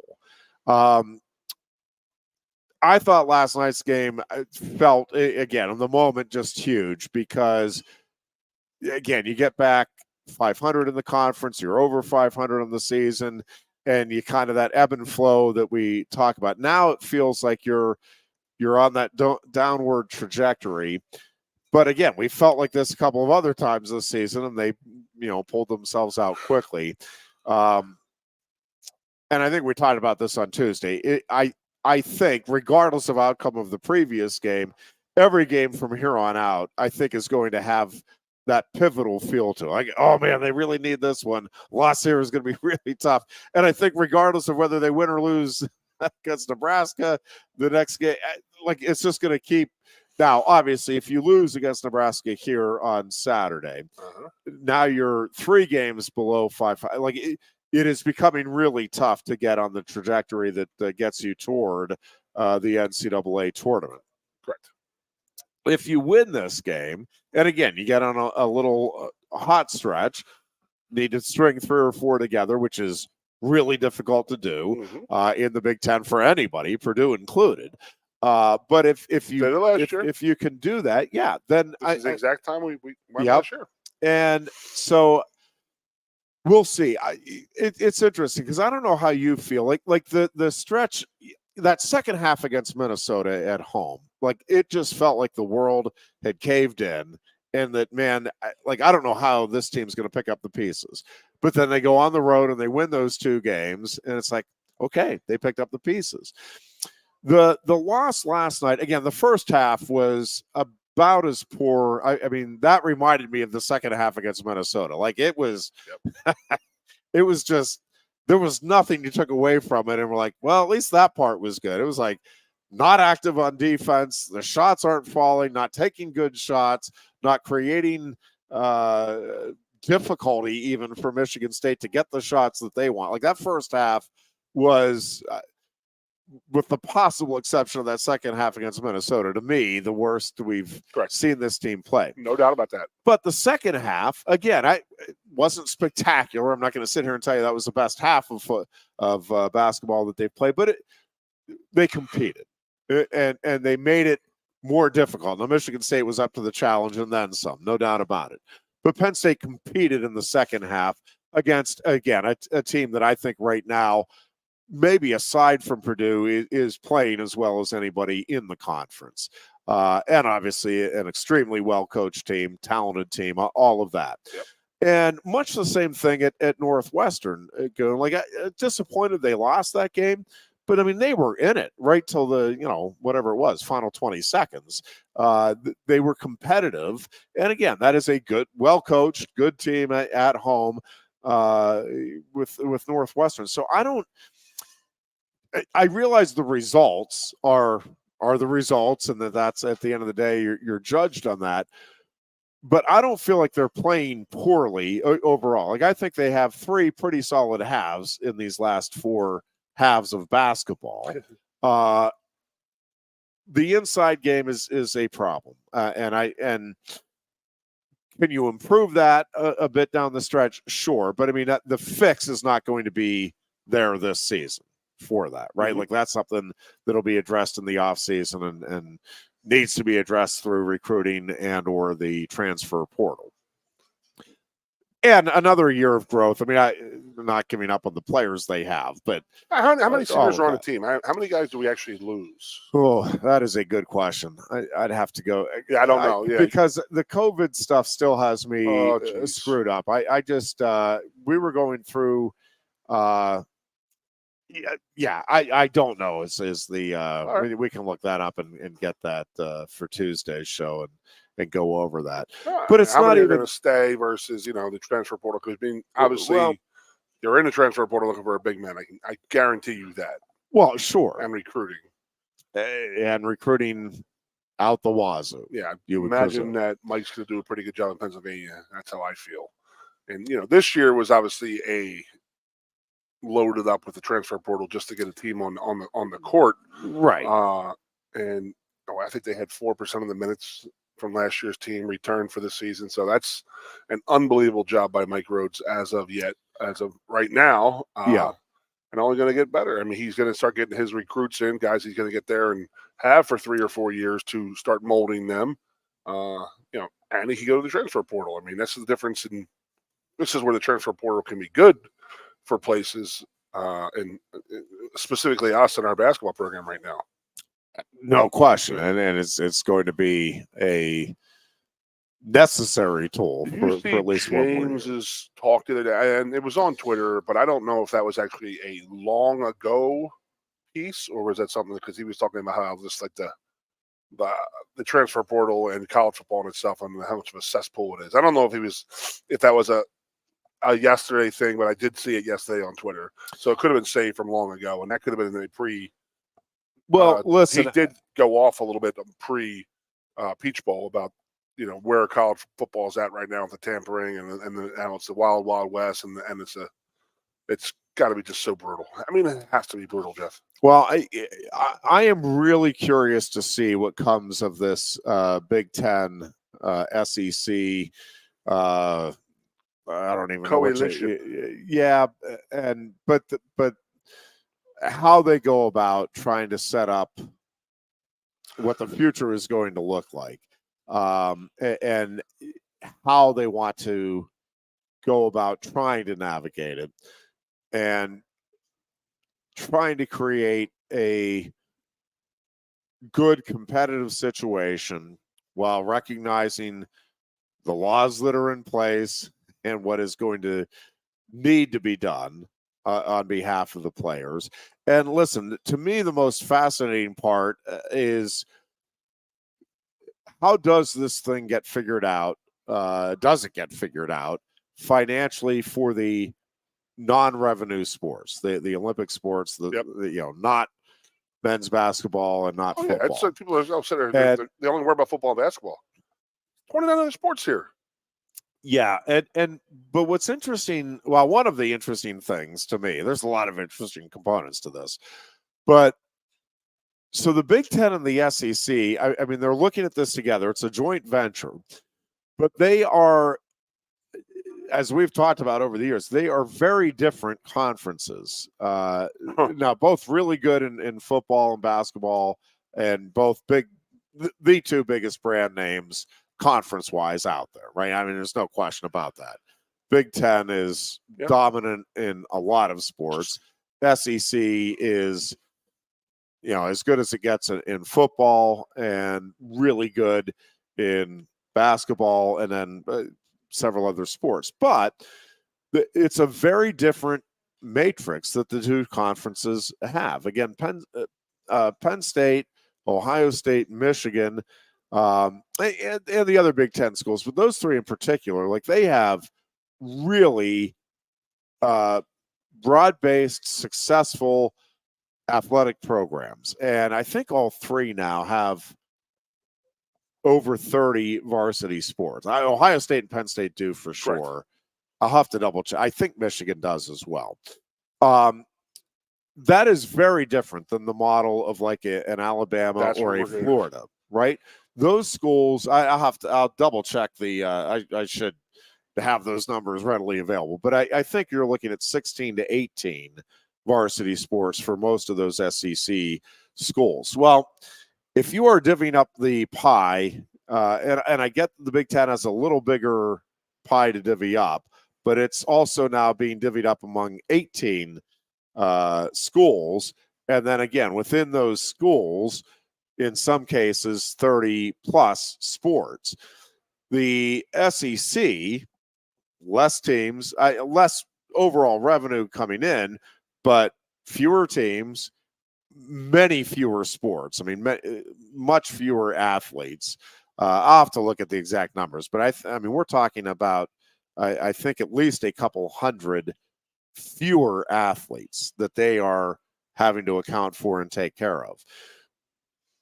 I thought last night's game felt, again, in the moment, just huge because, again, you get back 500 in the conference, you're over 500 in the season, and you kind of that ebb and flow that we talk about. Now it feels like you're on that downward trajectory. But again, we felt like this a couple of other times this season, and they, pulled themselves out quickly. And I think we talked about this on Tuesday. I think, regardless of outcome of the previous game, every game from here on out, I think, is going to have that pivotal feel to it. Like, oh man, they really need this one. Loss here is going to be really tough. And I think regardless of whether they win or lose against Nebraska, the next game, like, it's just going to keep. Now, obviously, if you lose against Nebraska here on Saturday, now you're 3 games below 5-5. Like, it is becoming really tough to get on the trajectory that gets you toward the NCAA tournament. Correct. If you win this game, and again, you get on a little hot stretch, need to string 3 or 4 together, which is really difficult to do in the Big Ten for anybody, Purdue included. But if you can do that, yeah, then this is the exact time we went yep. last year. And so we'll see. It's interesting because I don't know how you feel. Like the stretch, that second half against Minnesota at home, like, it just felt like the world had caved in, and that, man, I don't know how this team's going to pick up the pieces. But then they go on the road and they win those 2 games, and it's like, okay, they picked up the pieces. The loss last night, again, the first half was about as poor. I mean, that reminded me of the second half against Minnesota. Like, it was, it was just, there was nothing you took away from it. And we're like, well, at least that part was good. It was like, not active on defense. The shots aren't falling, not taking good shots, not creating difficulty even for Michigan State to get the shots that they want. Like, that first half was, with the possible exception of that second half against Minnesota, to me, the worst we've seen this team play. No doubt about that. But the second half, again, it wasn't spectacular. I'm not going to sit here and tell you that was the best half of basketball that they've played, but they competed. And they made it more difficult. Now, Michigan State was up to the challenge and then some, no doubt about it. But Penn State competed in the second half against, again, a team that I think right now, maybe aside from Purdue, is playing as well as anybody in the conference. And obviously an extremely well-coached team, talented team, all of that. Yep. And much the same thing at Northwestern. Like, disappointed they lost that game. But, I mean, they were in it right till the, whatever it was, final 20 seconds. They were competitive. And, again, that is a good, well-coached, good team at home with Northwestern. So I realize the results are the results, and that's at the end of the day, you're judged on that. But I don't feel like they're playing poorly overall. Like, I think they have 3 pretty solid halves in these last 4 halves of basketball. The inside game is a problem, and can you improve that a bit down the stretch? Sure, but I mean, the fix is not going to be there this season for that, right? Like, that's something that'll be addressed in the offseason and needs to be addressed through recruiting and or the transfer portal. And another year of growth. I mean, I'm not giving up on the players they have, but how many seniors are on the team? How many guys do we actually lose? Oh, that is a good question. I'd have to go. Yeah, I don't know. Because the COVID stuff still has me screwed up. I just we were going through. I don't know. Is the right. We can look that up and get that for Tuesday's show and go over that. But it's not even going to stay versus the transfer portal, because obviously you're in the transfer portal looking for a big man. I guarantee you that. Well, sure. And recruiting out the wazoo. Yeah, you would imagine that Mike's going to do a pretty good job in Pennsylvania. That's how I feel. And this year was obviously loaded up with the transfer portal just to get a team on the court, right? And I think they had 4% of the minutes from last year's team returned for the season. So that's an unbelievable job by Mike Rhodes as of right now. And only going to get better. I mean, he's going to start getting his recruits in, guys he's going to get there and have for 3 or 4 years to start molding them. And he can go to the transfer portal. I mean, that's the difference. This is where the transfer portal can be good for places, and specifically us in our basketball program right now. No question, and it's going to be a necessary tool for at least one more. James's talk the other day, and it was on Twitter, but I don't know if that was actually a long ago piece or was that something because he was talking about how just like the the transfer portal and college football in itself, and how much of a cesspool it is. I don't know if that was a yesterday thing, but I did see it yesterday on Twitter. So it could have been saved from long ago, and that could have been a pre. Well, listen, he did go off a little bit pre Peach Bowl about where college football is at right now with the tampering and how it's the wild west, and it's got to be just so brutal. I mean, it has to be brutal, Jeff. Well, I am really curious to see what comes of this Big Ten, SEC. I don't even coalition. Yeah, but how they go about trying to set up what the future is going to look like, and how they want to go about trying to navigate it, and trying to create a good competitive situation while recognizing the laws that are in place and what is going to need to be done on behalf of the players. And listen, to me, the most fascinating part is, how does this thing get figured out? Does it get figured out financially for the non-revenue sports, the Olympic sports, not men's basketball and not football? It's like people are sitting there, they only worry about football and basketball. 29 other sports here. Yeah, but what's interesting, well, one of the interesting things to me, there's a lot of interesting components to this, but so the Big Ten and the SEC, I mean, they're looking at this together. It's a joint venture, but they are, as we've talked about over the years, they are very different conferences. Now, both really good in football and basketball, and both the two biggest brand names conference-wise out there, right? I mean, there's no question about that. Big Ten is dominant in a lot of sports. SEC is, as good as it gets in football, and really good in basketball, and then several other sports. But it's a very different matrix that the two conferences have. Again, Penn State, Ohio State, Michigan, and the other Big Ten schools, but those three in particular, like, they have really broad-based, successful athletic programs. And I think all three now have over 30 varsity sports. Ohio State and Penn State do for sure. Correct. I'll have to double check. I think Michigan does as well. That is very different than the model of like an Alabama or a Florida, right? Those schools, I'll double check I should have those numbers readily available, but I think you're looking at 16 to 18 varsity sports for most of those SEC schools. Well, if you are divvying up the pie, and I get the Big Ten has a little bigger pie to divvy up, but it's also now being divvied up among 18 schools. And then again, within those schools, in some cases, 30 plus sports. The SEC, less teams, less overall revenue coming in, but fewer teams, many fewer sports. I mean, much fewer athletes. I'll have to look at the exact numbers, but I mean, we're talking about, I think, at least a couple hundred fewer athletes that they are having to account for and take care of.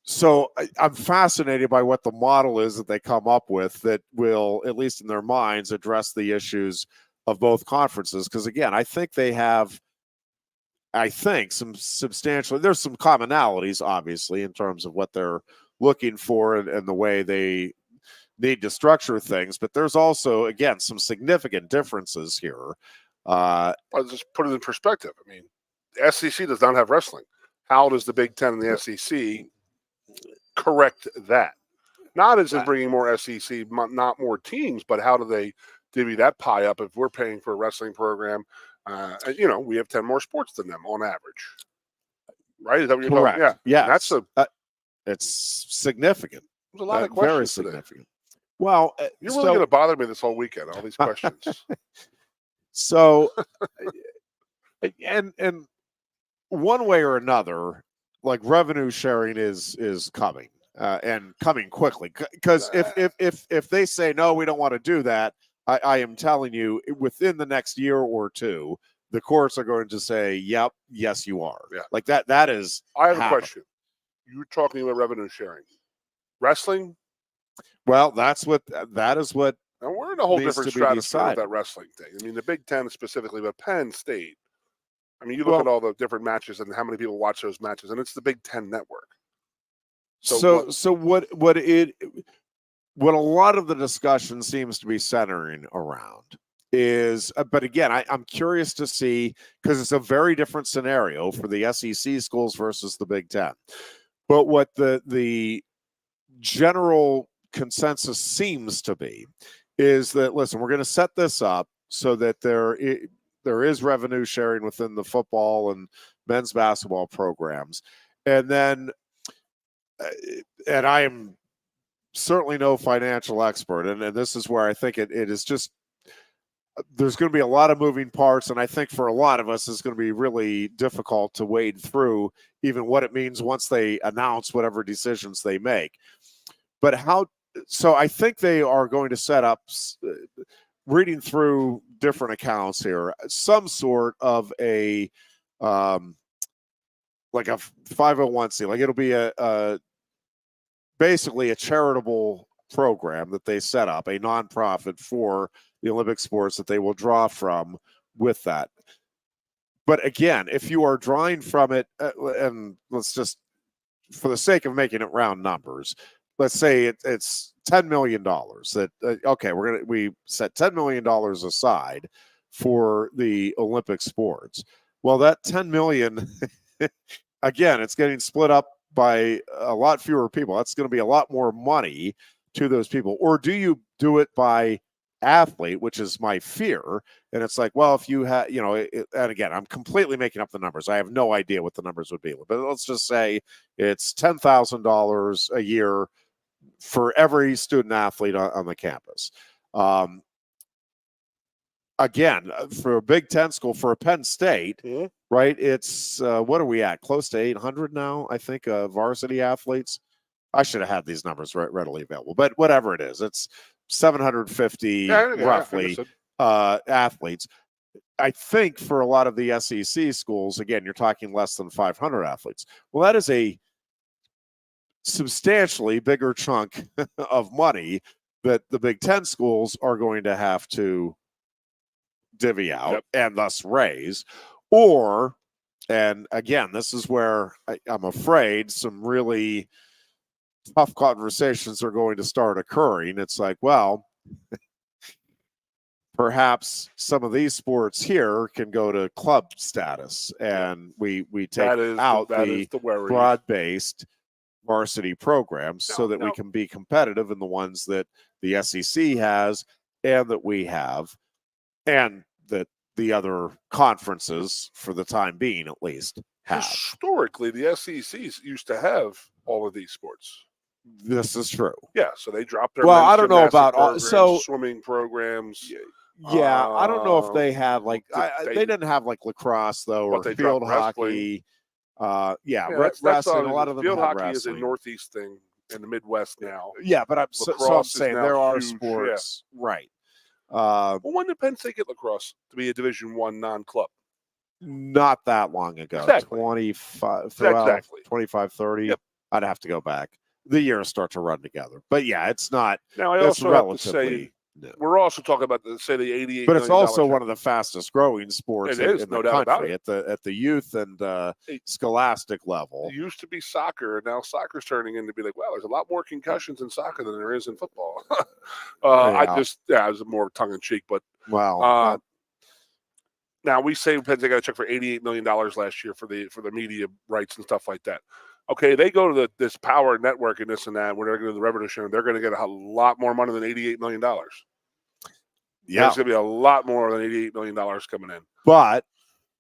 So I'm fascinated by what the model is that they come up with that will, at least in their minds, address the issues of both conferences. Because again, I think they have, some substantial, there's some commonalities, obviously, in terms of what they're looking for and the way they need to structure things. But there's also, again, some significant differences here. I'll just put it in perspective. I mean, the SEC does not have wrestling. How does the Big Ten and the SEC correct that? Not as in bringing more SEC, not more teams, but how do they divvy that pie up if we're paying for a wrestling program? We have 10 more sports than them on average. Right? Is that what you're Correct. talking? Yeah. That's it's significant. There's a lot of questions. Very significant. Today. Well, you're really going to bother me this whole weekend, all these questions. So, and one way or another, like, revenue sharing is coming. and coming quickly. Because if they say no, we don't want to do that, I am telling you, within the next year or two, the courts are going to say, "Yep, yes, you are." Yeah. Like that. That is. I have a question. You're talking about revenue sharing, wrestling. Well, that is what. And we're in a whole needs different to be stratosphere with decided. that wrestling thing. I mean, the Big Ten specifically, but Penn State. I mean, you look at all the different matches and how many people watch those matches, and it's the Big Ten network. So what a lot of the discussion seems to be centering around is, but again, I'm curious to see, because it's a very different scenario for the SEC schools versus the Big Ten. But what the general consensus seems to be is that, listen, we're going to set this up so that there is revenue sharing within the football and men's basketball programs. And then, and I am certainly no financial expert, and this is where I think it is just, there's going to be a lot of moving parts, and I think for a lot of us it's going to be really difficult to wade through even what it means once they announce whatever decisions they make. But so I think they are going to set up, reading through different accounts here, some sort of a like a 501c, like it'll be basically a charitable program that they set up, a nonprofit for the Olympic sports that they will draw from with that. But again, if you are drawing from it, and let's just, for the sake of making it round numbers, let's say it's $10 million. That okay, we set $10 million aside for the Olympic sports. Well, that $10 million, again, it's getting split up by a lot fewer people. That's going to be a lot more money to those people. Or do you do it by athlete, which is my fear? And it's like, well, if you have, and again, I'm completely making up the numbers. I have no idea what the numbers would be. But let's just say it's $10,000 a year for every student athlete on the campus. Again, for a Big Ten school, for a Penn State, right? It's what are we at? Close to 800 now, I think, varsity athletes. I should have had these numbers readily available, but whatever it is, it's 750 roughly athletes. I think for a lot of the SEC schools, again, you're talking less than 500 athletes. Well, that is a substantially bigger chunk of money that the Big Ten schools are going to have to divvy out and thus raise. Or, and again, this is where I'm afraid some really tough conversations are going to start occurring. It's like, well, perhaps some of these sports here can go to club status, and we take out the broad-based varsity programs so that we can be competitive in the ones that the SEC has and that we have, and that the other conferences, for the time being at least, have. Historically, the SEC used to have all of these sports. This is true. Yeah, so they dropped their I don't know about programs, swimming programs. Yeah, I don't know if they had they didn't have like lacrosse though, or field hockey. Wrestling. A lot of them field hockey wrestling. is a Northeast thing in the Midwest now. Yeah, but I'm saying there are huge, sports, right? Well, when did Penn State get lacrosse to be a Division I non-club? Not that long ago. Exactly. 25, 30. Yep. I'd have to go back. The years start to run together. But yeah, it's not. Now, I also have to say, we're also talking about the $88 but it's also one of the fastest growing sports in the country at the youth and scholastic level. It used to be soccer, and now soccer's turning into be like, well, there's a lot more concussions in soccer than there is in football. I was more tongue in cheek, but wow. Now we say Penn State got a check for $88 million last year for the media rights and stuff like that. Okay, they go to this Power Network and this and that, where they're going to do the revenue sharing. They're going to get a lot more money than $88 million. Yeah, there's going to be a lot more than $88 million coming in. But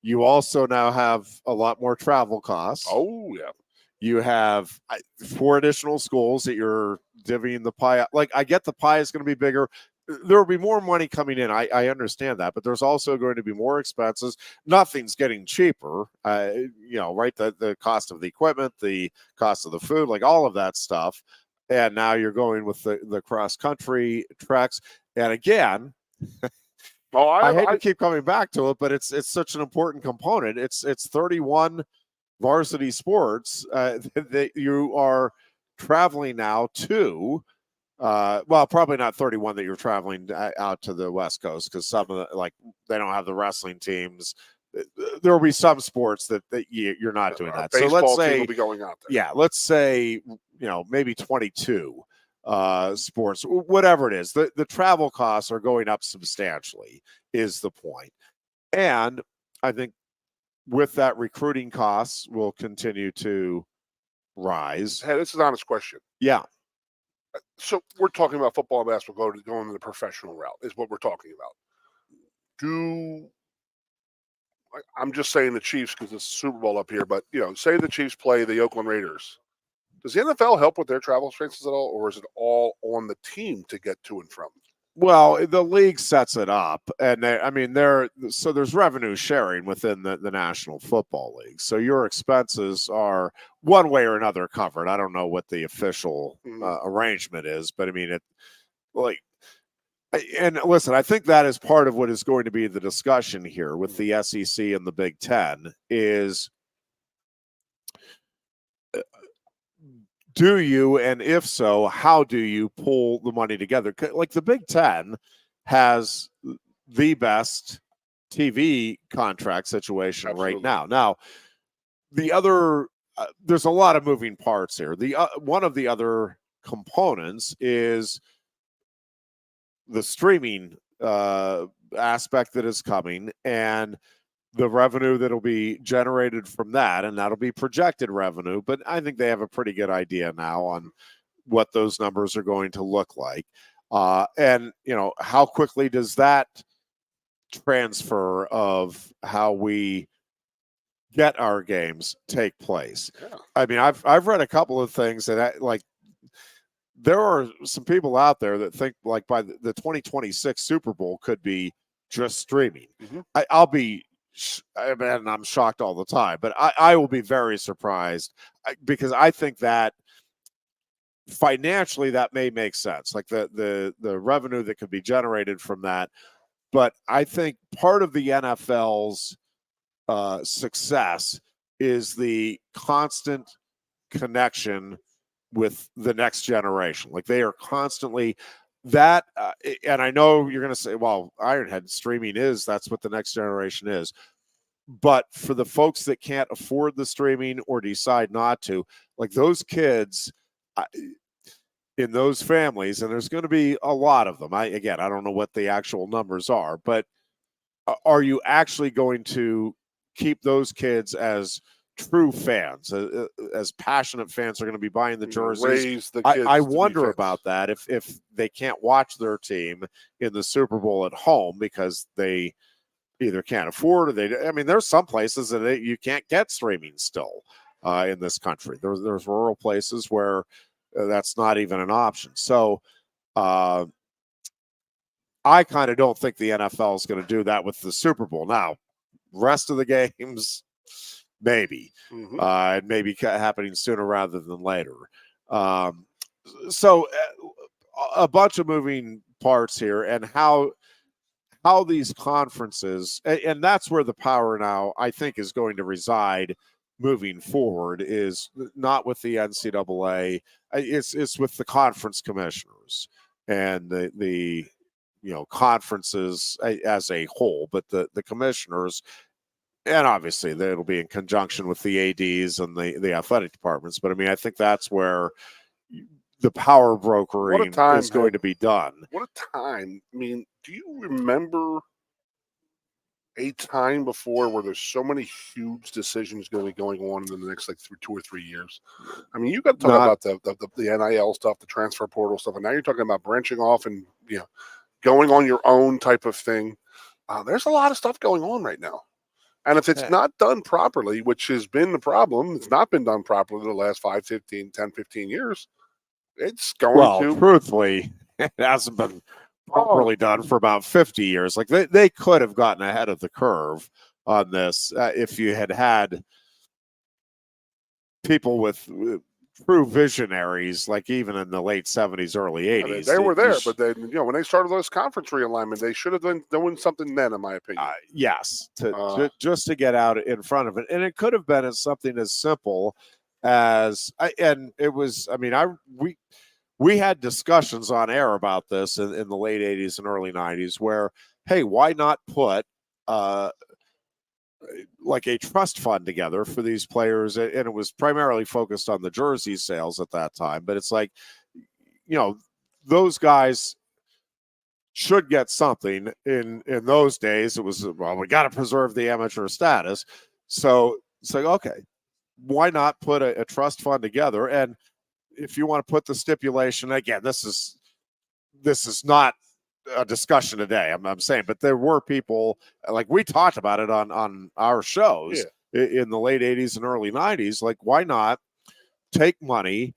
you also now have a lot more travel costs. Oh, yeah. You have 4 additional schools that you're divvying the pie out. Like, I get the pie is going to be bigger. there will be more money coming in. I understand that, but there's also going to be more expenses. Nothing's getting cheaper. Right? The cost of the equipment, the cost of the food, like all of that stuff. And now you're going with the cross country treks. And again, I hate to keep coming back to it, but it's such an important component. It's 31 varsity sports that you are traveling now to. Probably not 31 that you're traveling out to the West Coast, because some of the, they don't have the wrestling teams. There will be some sports that you're not doing that. So let's say will be going out there. Yeah, let's say maybe 22 sports, whatever it is. The travel costs are going up substantially, is the point. And I think with that, recruiting costs will continue to rise. Hey, this is an honest question. Yeah. So we're talking about football and basketball going the professional route is what we're talking about. I'm just saying the Chiefs because it's Super Bowl up here, but say the Chiefs play the Oakland Raiders. Does the NFL help with their travel expenses at all, or is it all on the team to get to and from? Well, the league sets it up, and there's revenue sharing within the National Football League. So your expenses are one way or another covered. I don't know what the official arrangement is, but I mean, and listen, I think that is part of what is going to be the discussion here with the SEC and the Big Ten is, do you, and if so, how do you pull the money together? Like the Big Ten has the best TV contract situation right now. Now, the other, there's a lot of moving parts here. One of the other components is the streaming aspect that is coming, and the revenue that'll be generated from that, and that'll be projected revenue. But I think they have a pretty good idea now on what those numbers are going to look like. And, how quickly does that transfer of how we get our games take place? Yeah. I mean, I've read a couple of things that there are some people out there that think by the 2026 Super Bowl could be just streaming. Mm-hmm. I'm shocked all the time, but I will be very surprised because I think that financially that may make sense, like the revenue that could be generated from that. But I think part of the NFL's success is the constant connection with the next generation. Like they are constantly that, and I know you're going to say, well, Ironhead streaming that's what the next generation is. But for the folks that can't afford the streaming or decide not to, like those kids in those families, and there's going to be a lot of them. I don't know what the actual numbers are, but are you actually going to keep those kids as true fans, as passionate fans are going to be buying the jerseys? I wonder about that if they can't watch their team in the Super Bowl at home because they either can't afford or there's some places that you can't get streaming still in this country. There's rural places where that's not even an option. So I kind of don't think the NFL is going to do that with the Super Bowl. Now, rest of the games, maybe. Mm-hmm. It may be happening sooner rather than later. So a bunch of moving parts here, and how these conferences, and that's where the power now, I think, is going to reside moving forward, is not with the NCAA. It's with the conference commissioners and the conferences as a whole, but the commissioners. And obviously, it'll be in conjunction with the ADs and the athletic departments. But I think that's where the power brokering is going to be done. What a time! Do you remember a time before where there's so many huge decisions going to be going on in the next 2 or 3 years? You got to talk about the NIL stuff, the transfer portal stuff, and now you're talking about branching off and going on your own type of thing. There's a lot of stuff going on right now. And if it's not done properly, which has been the problem, it's not been done properly the last 10, 15 years, it's going to... truthfully, it hasn't been properly done for about 50 years. Like they could have gotten ahead of the curve on this if you had people with true visionaries, like even in the late 70s, early 80s. They were there, but then when they started this conference realignment, they should have been doing something then, in my opinion. Yes, just to get out in front of it, and it could have been something as simple as, and it was. I mean, we had discussions on air about this in the late 80s and early 90s, where, hey, why not put like a trust fund together for these players, and it was primarily focused on the jersey sales at that time. But it's like, those guys should get something. In those days, it was, well, we got to preserve the amateur status. So it's like, okay, why not put a trust fund together? And if you want to put the stipulation, again, this is not a discussion today, I'm saying, but there were people, like we talked about it on our shows in the late 80s and early 90s. Like, why not take money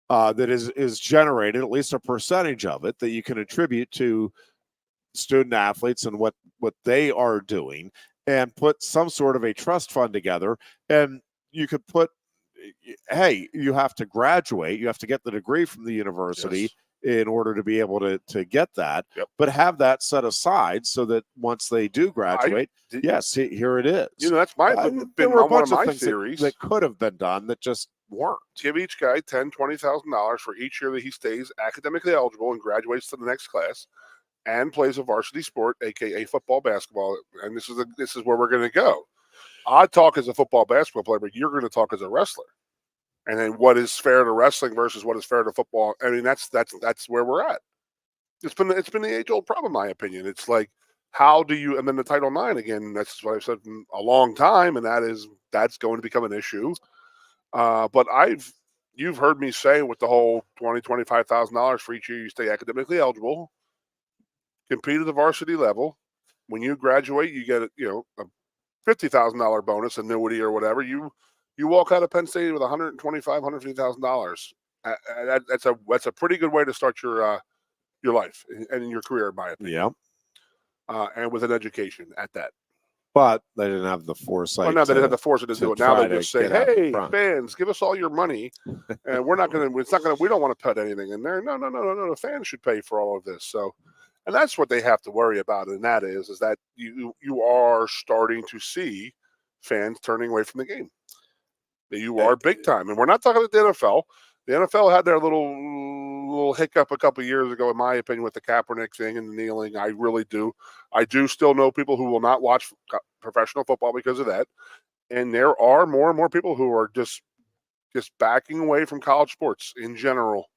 that is generated, at least a percentage of it, that you can attribute to student athletes and what they are doing, and put some sort of a trust fund together. And you could put, hey, you have to graduate, you have to get the degree from the university in order to be able to get that, but have that set aside so that once they do graduate, here it is. That's there were a bunch one of my things theories that could have been done that just weren't. Give each guy $10,000-$20,000 for each year that he stays academically eligible and graduates to the next class and plays a varsity sport, aka football, basketball. And this is where we're going to go. I talk as a football, basketball player, but you're going to talk as a wrestler. And then what is fair to wrestling versus what is fair to football? I mean, that's where we're at. It's been the age-old problem, in my opinion. It's like, how do you? And then the Title IX again. That's what I've said in a long time, and that's going to become an issue. But you've heard me say with the whole $20,000-$25,000 for each year you stay academically eligible, compete at the varsity level. When you graduate, you get a $50,000 bonus, annuity or whatever. You walk out of Penn State with $125,000-$150,000. That's a pretty good way to start your life and your career, in my opinion. Yeah. And with an education at that. But they didn't have the foresight. Well, now they didn't have the foresight to do it. Now they just say, "Hey, fans, give us all your money, and we're not going to. It's not going to. We don't want to put anything in there. No. The fans should pay for all of this." So, and that's what they have to worry about, and that is that you are starting to see fans turning away from the game. You are big time, and we're not talking about the NFL. The NFL had their little hiccup a couple of years ago, in my opinion, with the Kaepernick thing and the kneeling. I really do. I do still know people who will not watch professional football because of that, and there are more and more people who are just backing away from college sports in general,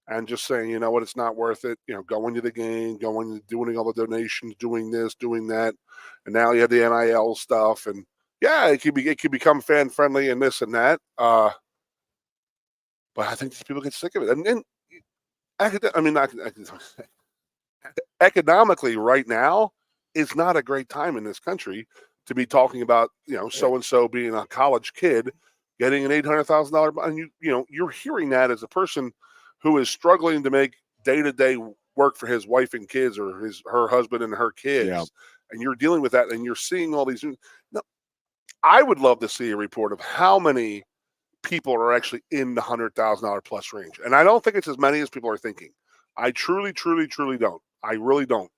and just saying, you know what, it's not worth it. Going to the game, doing all the donations, doing this, doing that, and now you have the NIL stuff, and it could become fan friendly and this and that. But I think people get sick of it. And economically, right now is not a great time in this country to be talking about so and so being a college kid getting an $800,000, and you're hearing that as a person who is struggling to make day-to-day work for his wife and kids, or her husband and her kids, and you're dealing with that, and you're seeing all these. Now, I would love to see a report of how many people are actually in the $100,000 plus range. And I don't think it's as many as people are thinking. I truly, truly, truly don't. I really don't.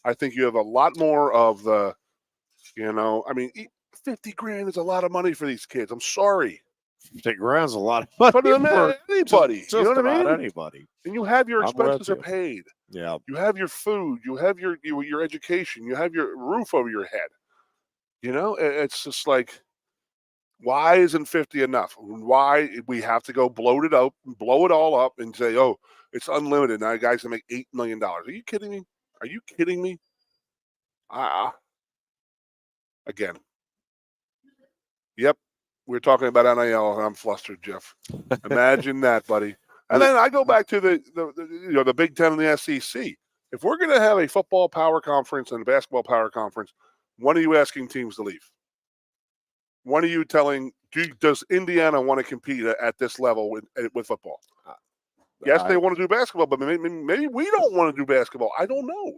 I think you have a lot more of the, 50 grand is a lot of money for these kids. I'm sorry. 50 grand is a lot of money for anybody. Just you know what I mean? Anybody. And you have your expenses are paid. Yeah. You have your food. You have your education. You have your roof over your head. It's just like, why isn't 50 enough? Why we have to go blow it all up and say, oh, it's unlimited. Now guys can make $8 million. Are you kidding me? Again. Yep. We're talking about NIL and I'm flustered, Jeff. Imagine that, buddy. And then I go back to the Big Ten and the SEC. If we're going to have a football power conference and a basketball power conference, when are you asking teams to leave? When are you telling? Does Indiana want to compete at this level with football? Yes, they want to do basketball, but maybe we don't want to do basketball. I don't know.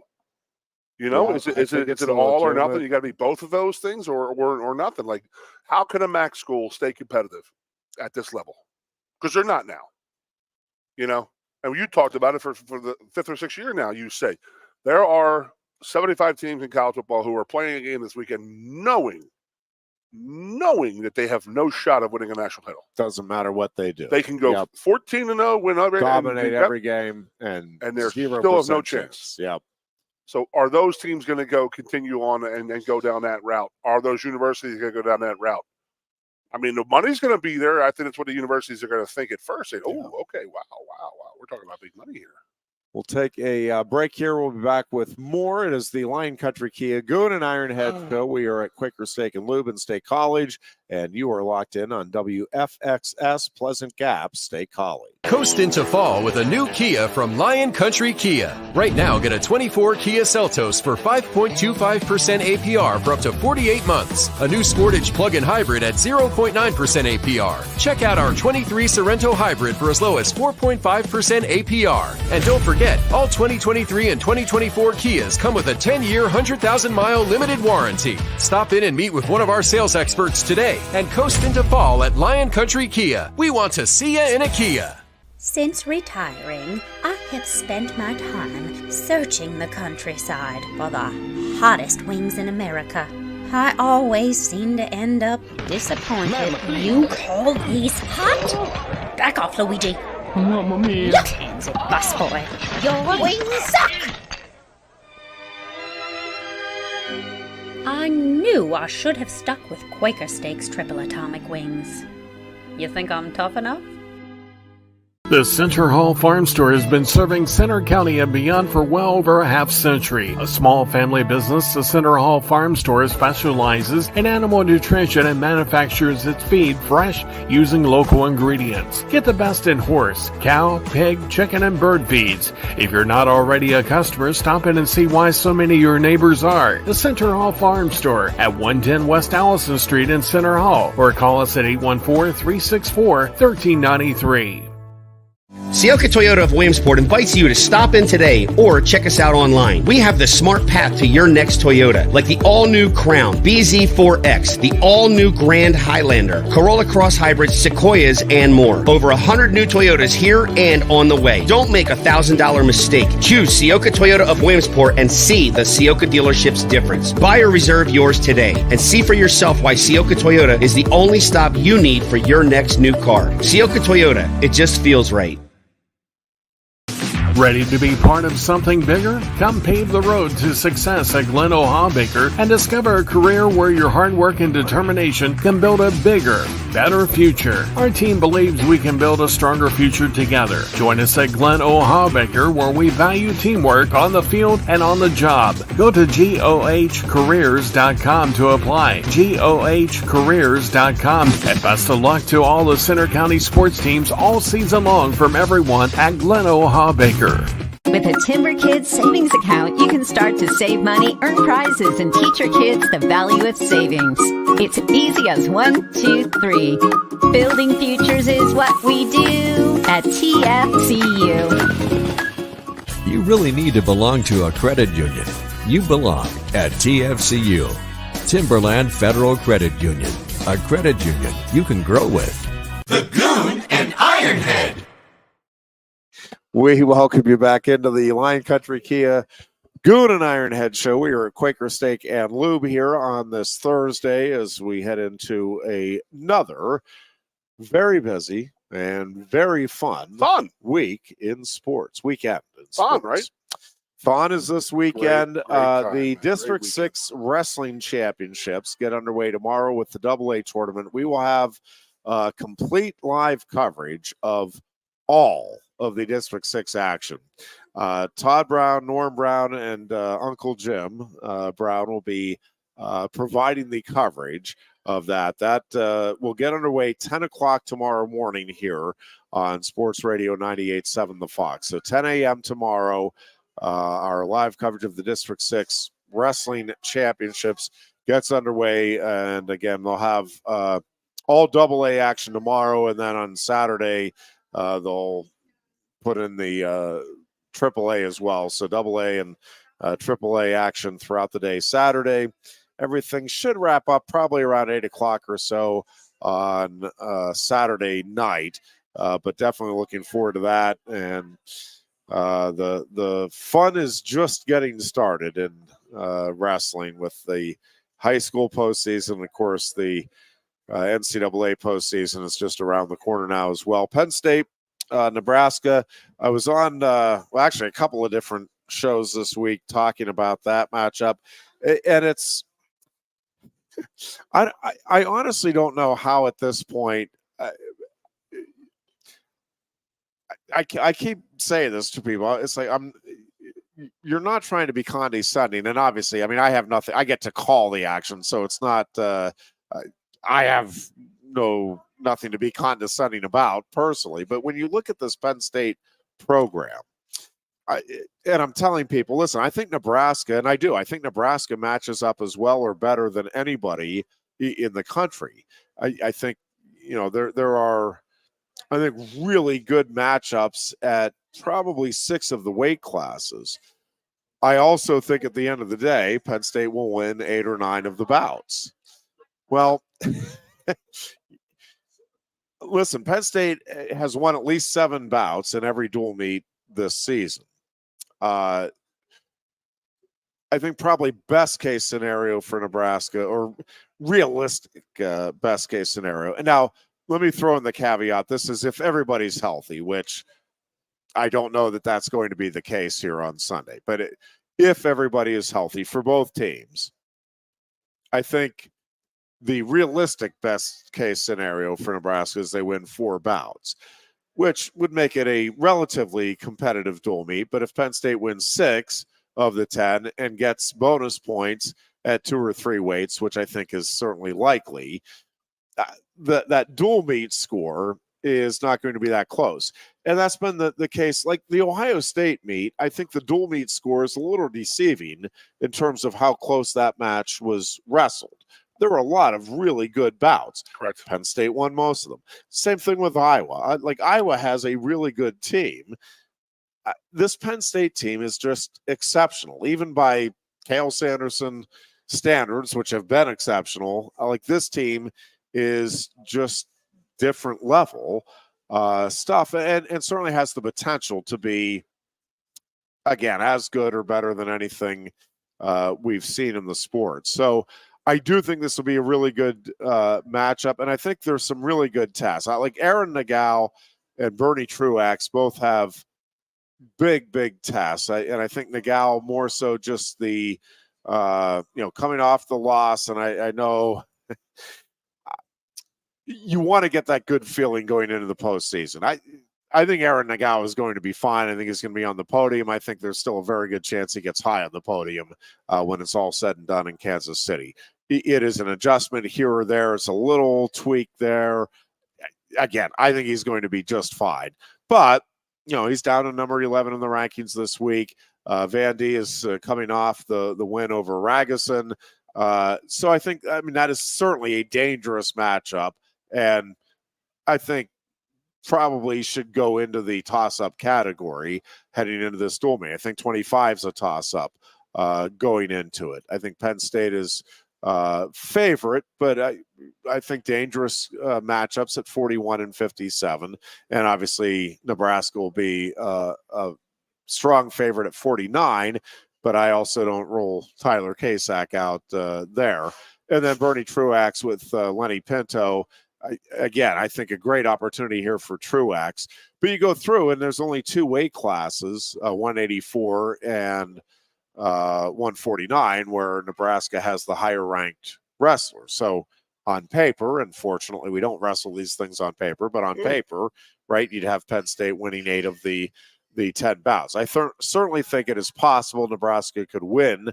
Is it all or nothing? You got to be both of those things, or nothing. Like, how can a MAC school stay competitive at this level? Because they're not now. And you talked about it for the 5th or 6th year now. You say there are 75 teams in college football who are playing a game this weekend, knowing that they have no shot of winning a national title. Doesn't matter what they do. They can go 14-0, win dominate every game, and they're still have no chance. Yep. So are those teams going to continue on and go down that route? Are those universities going to go down that route? I mean, the money's going to be there. I think that's what the universities are going to think at first. Say, okay, wow. We're talking about big money here. We'll take a break here. We'll be back with more. It is the Lion Country Kia Goon and Ironhead show. We are at Quaker Steak and Lube in State College, and you are locked in on WFXS Pleasant Gap State College. Coast into fall with a new Kia from Lion Country Kia. Right now, get a 24 Kia Seltos for 5.25% APR for up to 48 months. A new Sportage plug-in hybrid at 0.9% APR. Check out our 23 Sorrento hybrid for as low as 4.5% APR. And don't forget, all 2023 and 2024 Kias come with a 10-year, 100,000-mile limited warranty. Stop in and meet with one of our sales experts today and coast into fall at Lion Country Kia. We want to see you in a Kia. Since retiring, I have spent my time searching the countryside for the hottest wings in America. I always seem to end up disappointed. You call these hot? Back off, Luigi. Mamma mia. Your hands it, busboy. Your wings suck! I knew I should have stuck with Quaker Steak's triple atomic wings. You think I'm tough enough? The Center Hall Farm Store has been serving Center County and beyond for well over a half-century. A small family business, the Center Hall Farm Store specializes in animal nutrition and manufactures its feed fresh using local ingredients. Get the best in horse, cow, pig, chicken, and bird feeds. If you're not already a customer, stop in and see why so many of your neighbors are. The Center Hall Farm Store at 110 West Allison Street in Center Hall, or call us at 814-364-1393. Sioka Toyota of Williamsport invites you to stop in today or check us out online. We have the smart path to your next Toyota, like the all-new Crown, BZ4X, the all-new Grand Highlander, Corolla Cross Hybrids, Sequoias, and more. Over 100 new Toyotas here and on the way. Don't make a $1,000 mistake. Choose Sioka Toyota of Williamsport and see the Sioka dealership's difference. Buy or reserve yours today and see for yourself why Sioka Toyota is the only stop you need for your next new car. Sioka Toyota, it just feels right. Ready to be part of something bigger? Come pave the road to success at Glen O'Haw-Baker and discover a career where your hard work and determination can build a bigger, better future. Our team believes we can build a stronger future together. Join us at Glen O'Haw-Baker, where we value teamwork on the field and on the job. Go to GOHcareers.com to apply. GOHcareers.com. And best of luck to all the Center County sports teams all season long from everyone at Glen O'Haw-Baker. With a Timber Kids savings account, you can start to save money, earn prizes, and teach your kids the value of savings. It's easy as 1, 2, 3. Building futures is what we do at TFCU. You really need to belong to a credit union. You belong at TFCU, Timberland Federal Credit Union, a credit union you can grow with. The Goon and Ironhead. We welcome you back into the Lion Country Kia Goon and Ironhead show. We are at Quaker Steak and Lube here on this Thursday as we head into another very busy and very fun week in sports. Weekend in sports. Fun, right? Fun is this weekend. Great time, the man. District 6 Wrestling Championships get underway tomorrow with the AA tournament. We will have complete live coverage of all of the District 6 action. Todd Brown, Norm Brown, and Uncle Jim Brown will be providing the coverage of that. That will get underway 10 o'clock tomorrow morning here on Sports Radio 98.7 The Fox. So 10 a.m. tomorrow, our live coverage of the District 6 Wrestling Championships gets underway. And again, they'll have all AA action tomorrow. And then on Saturday, they'll put in the AAA as well. So AA and AAA action throughout the day Saturday. Everything should wrap up probably around 8 o'clock or so on Saturday night. But definitely looking forward to that. And the fun is just getting started in wrestling with the high school postseason. Of course, the NCAA postseason is just around the corner now as well. Penn State, Nebraska. I was on, actually a couple of different shows this week talking about that matchup. And it's, I honestly don't know how at this point, I keep saying this to people. It's like, you're not trying to be condescending. And obviously, I mean, I have nothing, I get to call the action. So it's not, I have nothing to be condescending about personally. But when you look at this Penn State program, and I'm telling people, listen, I think Nebraska, and I do, I think Nebraska matches up as well or better than anybody in the country. I think, there are, I think, really good matchups at probably 6 of the weight classes. I also think at the end of the day, Penn State will win 8 or 9 of the bouts. Well, listen, Penn State has won at least 7 bouts in every dual meet this season. I think probably best case scenario for Nebraska, or realistic best case scenario. And now let me throw in the caveat. This is if everybody's healthy, which I don't know that that's going to be the case here on Sunday. But if everybody is healthy for both teams, I think the realistic best case scenario for Nebraska is they win 4 bouts, which would make it a relatively competitive dual meet. But if Penn State wins 6 of the 10 and gets bonus points at 2 or 3 weights, which I think is certainly likely, that dual meet score is not going to be that close. And that's been the case. Like the Ohio State meet, I think the dual meet score is a little deceiving in terms of how close that match was wrestled. There were a lot of really good bouts. Correct. Penn State won most of them. Same thing with Iowa. Iowa has a really good team. This Penn State team is just exceptional, even by Cale Sanderson standards, which have been exceptional. This team is just different level stuff, and certainly has the potential to be, again, as good or better than anything we've seen in the sport. So I do think this will be a really good matchup, and I think there's some really good tests. Like Aaron Nagel and Bernie Truax both have big tests, and I think Nagel more so just the coming off the loss, and I know you want to get that good feeling going into the postseason. I think Aaron Nagel is going to be fine. I think he's going to be on the podium. I think there's still a very good chance he gets high on the podium when it's all said and done in Kansas City. It is an adjustment here or there. It's a little tweak there. Again, I think he's going to be just fine. But, he's down to number 11 in the rankings this week. Vandy is coming off the win over Ragusan. So I think, that is certainly a dangerous matchup. And I think probably should go into the toss-up category heading into this dual meet. I think 25 is a toss-up going into it. I think Penn State is favorite, but I think dangerous matchups at 41 and 57. And obviously Nebraska will be a strong favorite at 49, but I also don't roll Tyler Kasak out there. And then Bernie Truax with Lenny Pinto. I think a great opportunity here for Truax. But you go through, and there's only 2 weight classes, 184 and 149, where Nebraska has the higher-ranked wrestler. So on paper, unfortunately, we don't wrestle these things on paper, but on paper, right, you'd have Penn State winning 8 of the 10 bouts. I certainly think it is possible Nebraska could win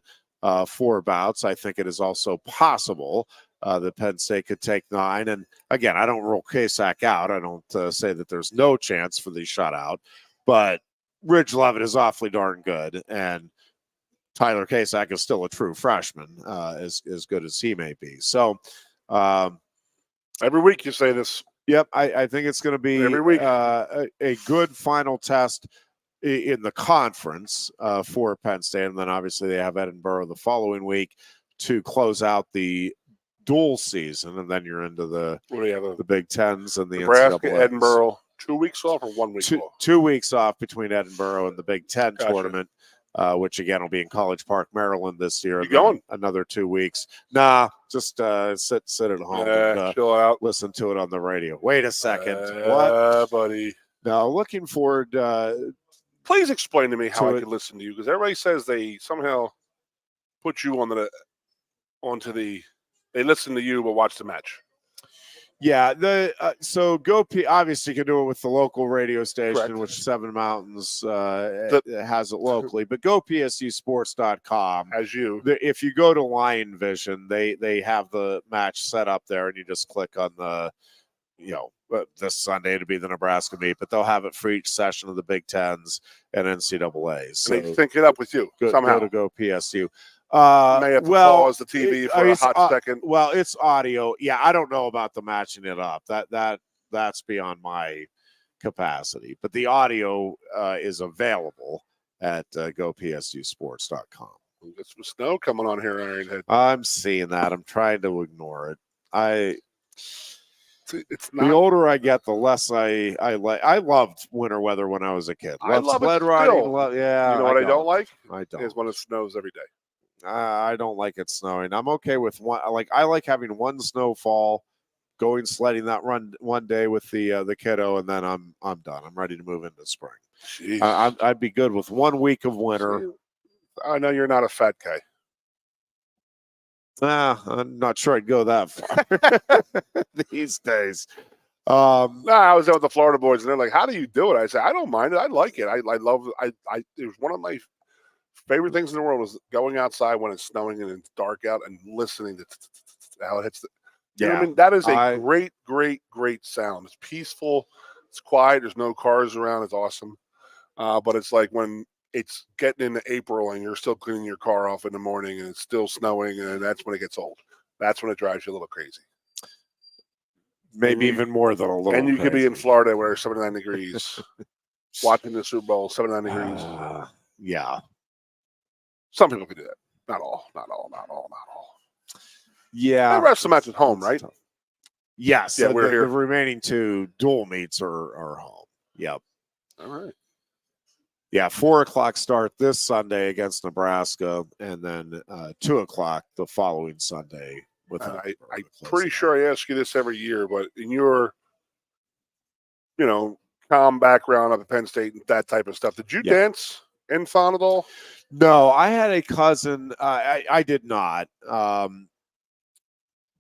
4 bouts. I think it is also possible that Penn State could take 9. And again, I don't roll Kasak out. I don't say that there's no chance for the shutout, but Ridge Levitt is awfully darn good. And Tyler Kasak is still a true freshman, as good as he may be. So every week you say this, Yep, I think it's going to be Every week. A good final test in the conference for Penn State, and then obviously they have Edinburgh the following week to close out the dual season, and then you're into the Big Tens and the Nebraska, NCAAs. Edinburgh, 2 weeks off or 1 week off? 2 weeks off between Edinburgh and the Big Ten Gotcha. tournament, which again will be in College Park, Maryland this year. You going? Another 2 weeks? Nah, just sit at home and chill out. Listen to it on the radio. Wait a second. What, buddy? No, looking forward. Please explain to me how I can listen to you, because everybody says they somehow put you onto the. They listen to you but watch the match. Yeah, so obviously you can do it with the local radio station, Correct. which Seven Mountains has it locally, but GoPSUSports.com. As you, if you go to Lion Vision, they have the match set up there, and you just click on the, this Sunday to be the Nebraska meet, but they'll have it for each session of the Big Tens and NCAA. So and they sync it up with you somehow. Go to GoPSU. May have to pause the TV for a hot second. Well, it's audio. Yeah, I don't know about the matching it up. That's beyond my capacity. But the audio is available at GoPSUSports.com. Get some snow coming on here, Ironhead. I'm seeing that. I'm trying to ignore it. It's not. The older I get, the less I like. I loved winter weather when I was a kid. I love sled it riding. still. Yeah. You know what I don't like? I don't. Is when it snows every day. I don't like it snowing. I'm okay with one. I like having one snowfall, going sledding that run one day with the kiddo, and then I'm done. I'm ready to move into spring. I'd be good with 1 week of winter. I know you're not a fat guy. I'm not sure I'd go that far these days. I was there with the Florida boys, and they're like, "How do you do it?" I said, "I don't mind it. I like it. I love. It was one of my favorite things in the world was going outside when it's snowing and it's dark out and listening to how it hits. You know what I mean? That is a great, great, great sound. It's peaceful. It's quiet. There's no cars around. It's awesome. But it's like when it's getting into April and you're still cleaning your car off in the morning and it's still snowing, and that's when it gets old. That's when it drives you a little crazy. Maybe even more than a little. And you crazy. could be in Florida where it's 79 degrees, watching the Super Bowl, 79 degrees. Yeah. Some people could do that. Not all. Yeah. The rest of the match is home, right? Yes. Yeah, we're here. The remaining 2 dual meets are home. Yep. All right. Yeah, 4:00 start this Sunday against Nebraska, and then 2:00 the following Sunday. I'm pretty sure I ask you this every year, but in your, calm background up at Penn State and that type of stuff, did you dance in Fawn at all? No, I had a cousin. I did not.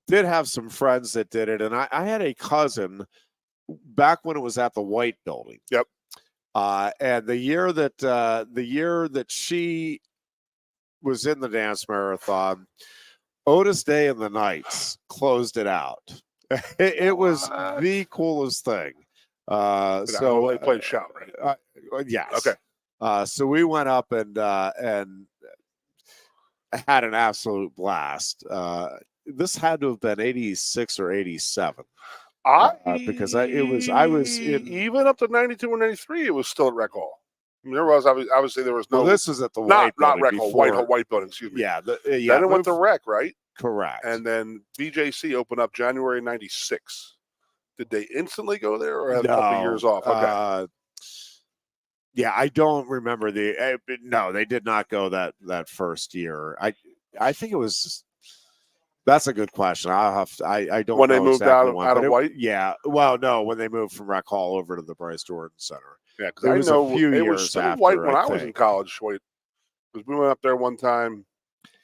Did have some friends that did it, and I had a cousin back when it was at the White Building. Yep. And the year that she was in the dance marathon, Otis Day and the Knights closed it out. It was the coolest thing. So they played shout, right? Yes. Okay. So we went up and had an absolute blast. This had to have been 86 or 87. Because I was in, even up to 92 or 93, it was still at Rec Hall. I mean, there was obviously there was no. Well, this was at the White not Building Rec Hall, White Building. Excuse me. Yeah, Then it went to Rec, right? Correct. And then BJC opened up January 96. Did they instantly go there, or have a couple years off? Okay. Yeah, I don't remember no, they did not go that first year. I think it was. That's a good question. I don't. When know they moved exactly out of White. Yeah. Well, no, when they moved from Rec Hall over to the Bryce Jordan Center. Yeah, because I know a few it years was still after, White when I was in college. White, because we went up there one time.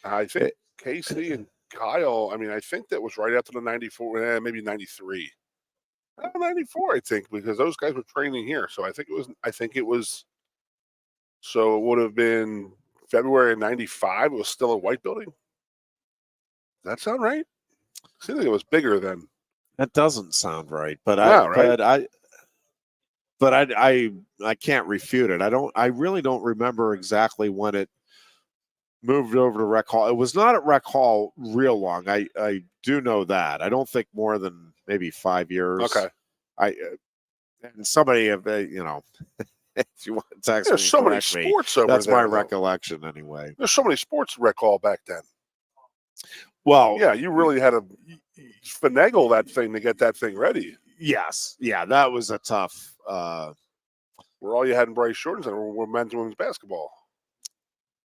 I think Casey and Kyle. I mean, I think that was right after the 94, maybe 93. 94, I think, because those guys were training here. So I think it was. So it would have been February of 95. It was still a White Building. Does that sound right? I seemed like it was bigger then. That doesn't sound right, but I can't refute it. I really don't remember exactly when it moved over to Rec Hall. It was not at Rec Hall real long. I do know that. I don't think more than maybe 5 years. Okay. And somebody, you know, if you want to text There's me, so many correct me, sports over that's there. my though. recollection anyway. There's so many sports recall back then. Well, Yeah, you really had to finagle that thing to get that thing ready. yes, yeah, that was a tough. Where all you had in Bryce Jordan's were men's and women's basketball.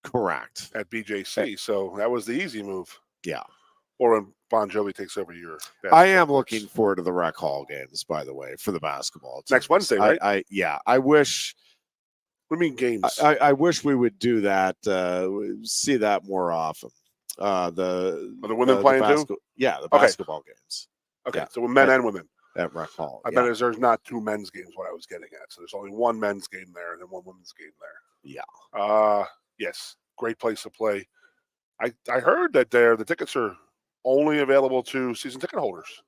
Correct. At BJC, so that was the easy move. Yeah. Or when Bon Jovi takes over your. I am looking forward to the Rec Hall games, by the way, for the basketball teams. Next Wednesday, right? I wish. What do you mean games? I wish we would do that. See that more often. Are the women playing too? Yeah, the basketball games. Okay, yeah. So with men and women at Rec Hall. I bet there's not two men's games. What I was getting at, so there's only one men's game there and then one women's game there. Yeah. Yes, great place to play. I heard that the tickets are only available to season ticket holders.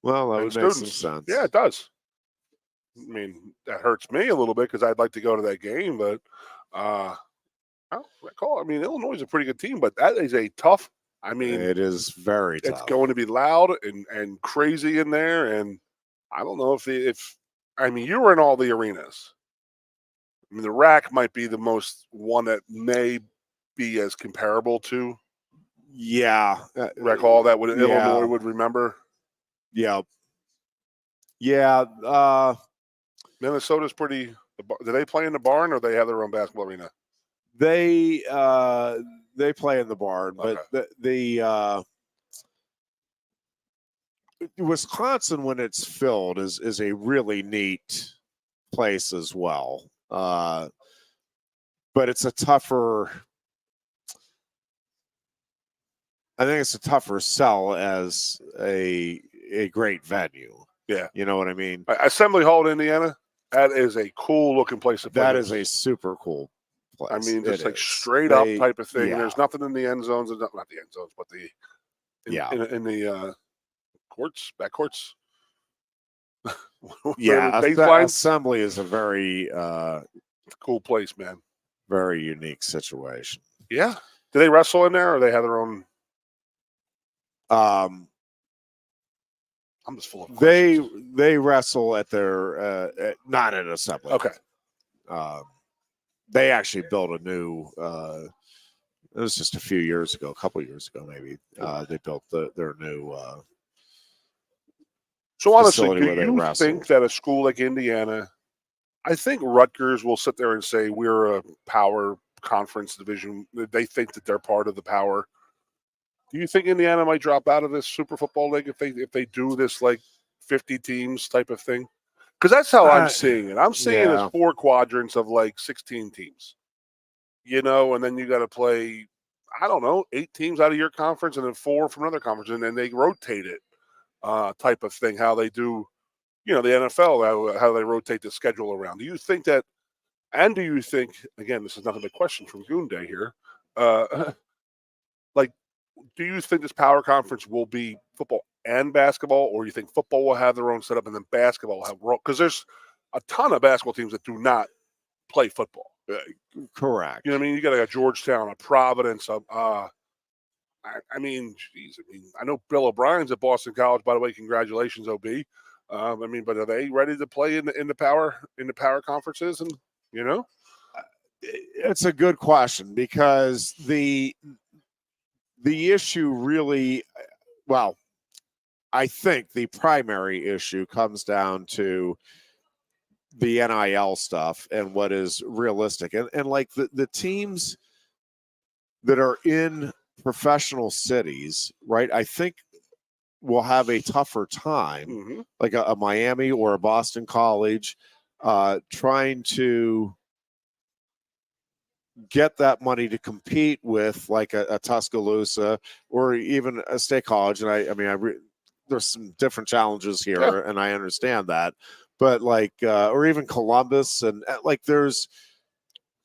Well, that would make some sense. Yeah, it does. I mean, that hurts me a little bit because I'd like to go to that game, but Illinois is a pretty good team, but that is a tough. I mean, it is very tough. It's going to be loud and crazy in there, and I don't know if you were in all the arenas. I mean, the RAC might be the most one that may be as comparable to. Yeah, Rec Hall that Illinois would remember. Yeah. Yeah. Minnesota's pretty. Do they play in the barn or they have their own basketball arena? They play in the barn, but the Wisconsin, when it's filled, is a really neat place as well. But it's a tougher. I think it's a tougher sell as a great venue. Yeah. You know what I mean? Assembly Hall in Indiana, that is a cool looking place to play. That is a super cool place. I mean, just like straight up type of thing. Yeah. There's nothing in the end zones, not the end zones, but in the courts, back courts. Yeah, Assembly is a very cool place, man. Very unique situation. Yeah. Do they wrestle in there or they have their own? I'm just full of questions. They wrestle at their not at Assembly. Okay. They actually built a new. It was just a few years ago, a couple years ago, maybe. They built their new. So honestly, do you think that a school like Indiana? I think Rutgers will sit there and say we're a power conference division. They think that they're part of the power. Do you think Indiana might drop out of this Super Football League if they do this like 50 teams type of thing? Because that's how I'm seeing it. I'm seeing it as 4 quadrants of like 16 teams, and then you got to play, I don't know, 8 teams out of your conference and then 4 from another conference, and then they rotate it type of thing, how they do, the NFL, how they rotate the schedule around. Do you think that, and do you think, again, this is not a big question from Goon Day here, do you think this power conference will be football and basketball, or you think football will have their own setup and then basketball will have because there's a ton of basketball teams that do not play football. Correct. You know what I mean? You got a Georgetown, a Providence, I know Bill O'Brien's at Boston College, by the way. Congratulations, OB. But are they ready to play in the power conferences? And it's a good question because the issue really, well, I think the primary issue comes down to the NIL stuff and what is realistic. And like the teams that are in professional cities, right, I think will have a tougher time, like a Miami or a Boston College, trying to get that money to compete with like a Tuscaloosa or even a state college. And there's some different challenges here, and I understand that, but like, or even Columbus, and like there's,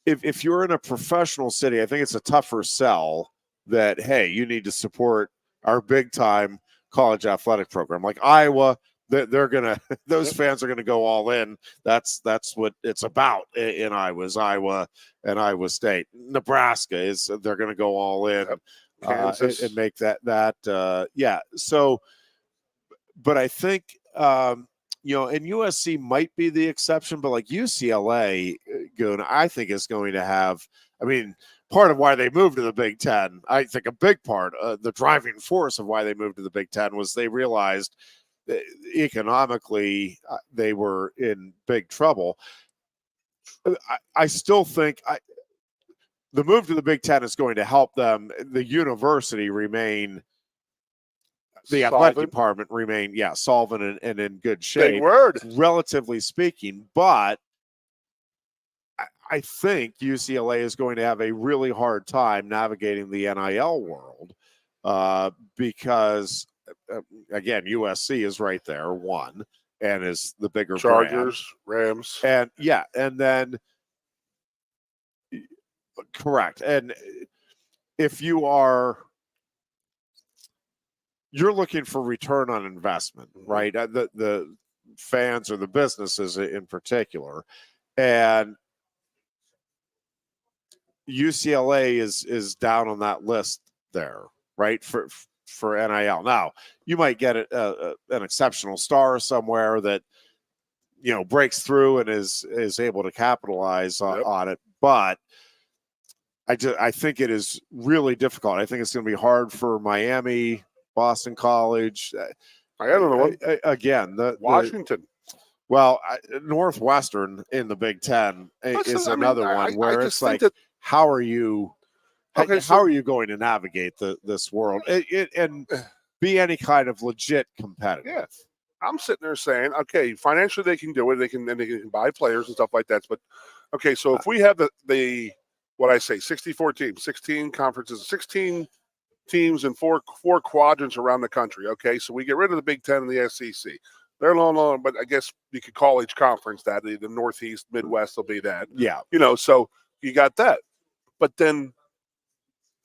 if you're in a professional city, I think it's a tougher sell that, hey, you need to support our big time college athletic program. Like Iowa, they're gonna, those fans are gonna go all in. That's what it's about in Iowa and Iowa State. Nebraska they're gonna go all in and make that. So, but I think and USC might be the exception, but like UCLA, Goon, I think is going to have, part of why they moved to the Big Ten, I think a big part, the driving force of why they moved to the Big Ten was they realized that economically they were in big trouble. I still think the move to the Big Ten is going to help them. The university remain, the athletic department remain, solvent and in good shape. Big word. Relatively speaking, but I think UCLA is going to have a really hard time navigating the NIL world because, again, USC is right there, one, and is the bigger Chargers, brand. Rams. And, and then, correct. And if you're looking for return on investment, right? The fans or the businesses in particular. And UCLA is down on that list there, right? For NIL. Now, you might get an exceptional star somewhere that, breaks through and is able to capitalize on it. But I think it is really difficult. I think it's going to be hard for Miami, Boston College. I don't know. Again, Washington. Northwestern in the Big Ten is another one where it's like, how are you going to navigate this world and be any kind of legit competitive? Yeah. I'm sitting there saying, okay, financially they can do it. They can buy players and stuff like that. But okay, so if we have the what I say, 64 teams, 16 conferences, 16 teams in four quadrants around the country. Okay, so we get rid of the Big Ten and the SEC. They're long, but I guess you could call each conference that. The Northeast, Midwest will be that. Yeah. So you got that. But then